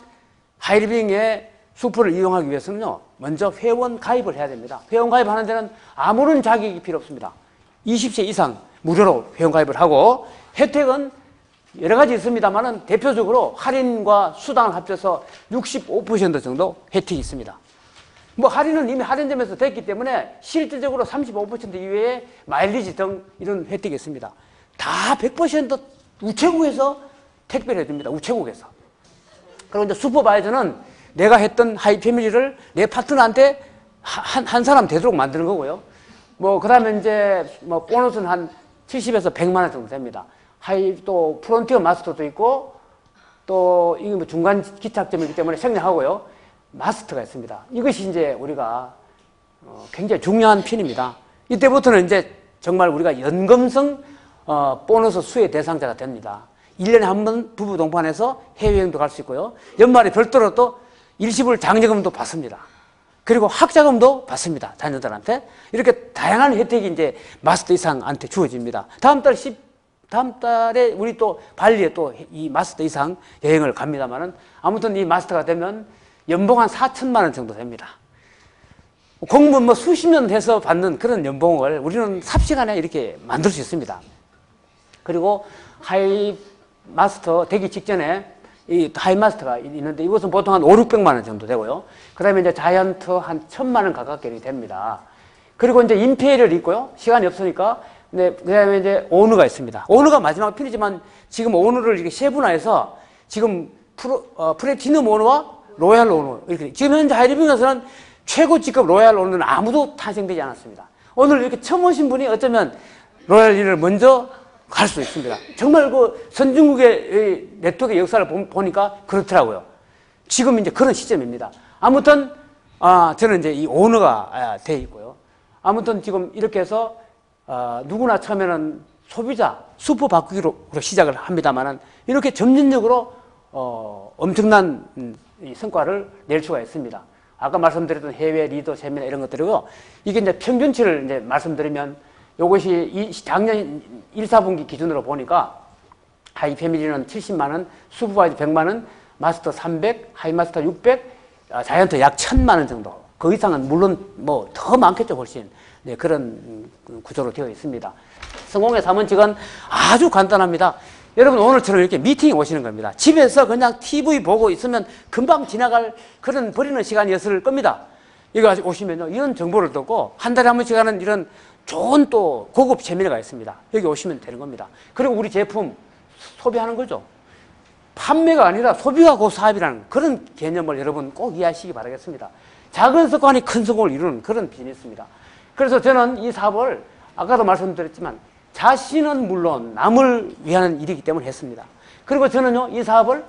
하이리빙의 수프를 이용하기 위해서는요, 먼저 회원 가입을 해야 됩니다. 회원 가입하는 데는 아무런 자격이 필요 없습니다. 20세 이상 무료로 회원 가입을 하고, 혜택은 여러 가지 있습니다만은 대표적으로 할인과 수당을 합쳐서 65% 정도 혜택이 있습니다. 뭐 할인은 이미 할인점에서 됐기 때문에 실질적으로 35% 이외에 마일리지 등 이런 혜택이 있습니다. 다 100% 우체국에서 택배를 해줍니다. 우체국에서. 그리고 이제 슈퍼바이저는 내가 했던 하이패밀리를 내 파트너한테 한 사람 되도록 만드는 거고요. 뭐, 그 다음에 이제 뭐 보너스는 한 70에서 100만 원 정도 됩니다. 또 프론티어 마스터도 있고 또 이게 뭐 중간 기착점이기 때문에 생략하고요. 마스터가 있습니다. 이것이 이제 우리가 굉장히 중요한 편입니다. 이때부터는 이제 정말 우리가 연금성 보너스 수혜 대상자가 됩니다. 1년에 한 번 부부 동반해서 해외여행도 갈 수 있고요. 연말에 별도로 또 일시불 장려금도 받습니다. 그리고 학자금도 받습니다. 자녀들한테. 이렇게 다양한 혜택이 이제 마스터 이상한테 주어집니다. 다음 달에 우리 또 발리에 또 이 마스터 이상 여행을 갑니다만은 아무튼 이 마스터가 되면 연봉 한 4천만 원 정도 됩니다. 공무원 뭐 수십 년 해서 받는 그런 연봉을 우리는 삽시간에 이렇게 만들 수 있습니다. 그리고 하이 마스터 되기 직전에 이 하이 마스터가 있는데 이것은 보통 한 5, 600만 원 정도 되고요. 그 다음에 이제 자이언트 한 1000만 원 가깝게 됩니다. 그리고 이제 임페리얼이 있고요. 시간이 없으니까. 네, 그 다음에 이제 오너가 있습니다. 오너가 마지막 편이지만 지금 오너를 이렇게 세분화해서 지금 플래티넘 오너와 로얄 오너 이렇게 지금 현재 하이리빙에서는 최고직급 로얄 오너는 아무도 탄생되지 않았습니다. 오늘 이렇게 처음 오신 분이 어쩌면 로얄 일을 먼저 갈 수 있습니다. 정말 그 선진국의 네트워크의 역사를 보니까 그렇더라고요. 지금 이제 그런 시점입니다. 아무튼 저는 이제 이 오너가 돼 있고요. 아무튼 지금 이렇게 해서 누구나 처음에는 소비자 슈퍼 바꾸기로 시작을 합니다만은 이렇게 점진적으로 엄청난 성과를 낼 수가 있습니다. 아까 말씀드렸던 해외 리더 세미나 이런 것들이고요. 이게 이제 평균치를 이제 말씀드리면 이것이 작년 1, 4분기 기준으로 보니까 하이 패밀리는 70만 원, 슈퍼바이저 100만 원, 마스터 300, 하이 마스터 600, 자이언트 약 1000만 원 정도. 그 이상은 물론 뭐 더 많겠죠, 훨씬. 네, 그런 구조로 되어 있습니다. 성공의 3원칙은 아주 간단합니다. 여러분 오늘처럼 이렇게 미팅에 오시는 겁니다. 집에서 그냥 TV 보고 있으면 금방 지나갈 그런 버리는 시간이었을 겁니다. 여기 오시면요, 이런 정보를 듣고 한 달에 한 번씩 하는 이런 좋은 또 고급 세미나가 있습니다. 여기 오시면 되는 겁니다. 그리고 우리 제품 소비하는 거죠. 판매가 아니라 소비가 곧 사업이라는 그런 개념을 여러분 꼭 이해하시기 바라겠습니다. 작은 습관이 큰 성공을 이루는 그런 비즈니스입니다. 그래서 저는 이 사업을 아까도 말씀드렸지만 자신은 물론 남을 위하는 일이기 때문에 했습니다. 그리고 저는요, 이 사업을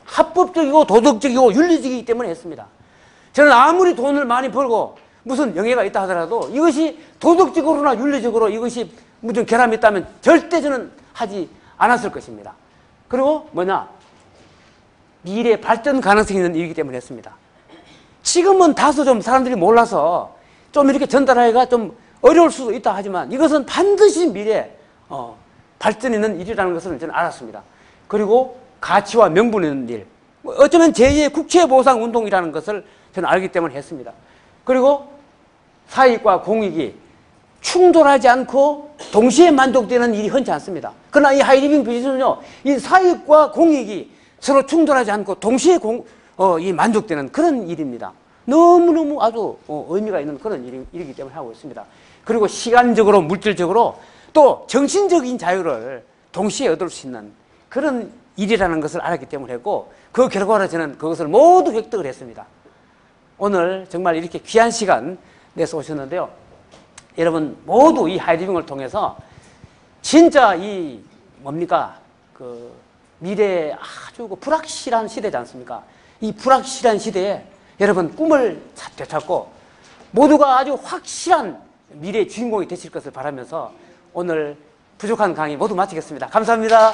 합법적이고 도덕적이고 윤리적이기 때문에 했습니다. 저는 아무리 돈을 많이 벌고 무슨 영예가 있다 하더라도 이것이 도덕적으로나 윤리적으로 이것이 무슨 결함이 있다면 절대 저는 하지 않았을 것입니다. 그리고 뭐냐? 미래 발전 가능성이 있는 일이기 때문에 했습니다. 지금은 다소 좀 사람들이 몰라서 좀 이렇게 전달하기가 좀 어려울 수도 있다 하지만 이것은 반드시 미래 발전 있는 일이라는 것을 저는 알았습니다. 그리고 가치와 명분 있는 일, 어쩌면 제2의 국채보상운동이라는 것을 저는 알기 때문에 했습니다. 그리고 사익과 공익이 충돌하지 않고 동시에 만족되는 일이 흔치 않습니다. 그러나 이 하이리빙 비즈니스는요, 이 사익과 공익이 서로 충돌하지 않고 동시에 이 만족되는 그런 일입니다. 너무너무 아주 의미가 있는 그런 일이기 때문에 하고 있습니다. 그리고 시간적으로 물질적으로 또 정신적인 자유를 동시에 얻을 수 있는 그런 일이라는 것을 알았기 때문에 했고 그 결과로 저는 그것을 모두 획득을 했습니다. 오늘 정말 이렇게 귀한 시간 내서 오셨는데요. 여러분 모두 이 하이리빙을 통해서 진짜 이 뭡니까? 그 미래에 아주 그 불확실한 시대지 않습니까? 이 불확실한 시대에 여러분 꿈을 되찾고 모두가 아주 확실한 미래의 주인공이 되실 것을 바라면서 오늘 부족한 강의 모두 마치겠습니다. 감사합니다.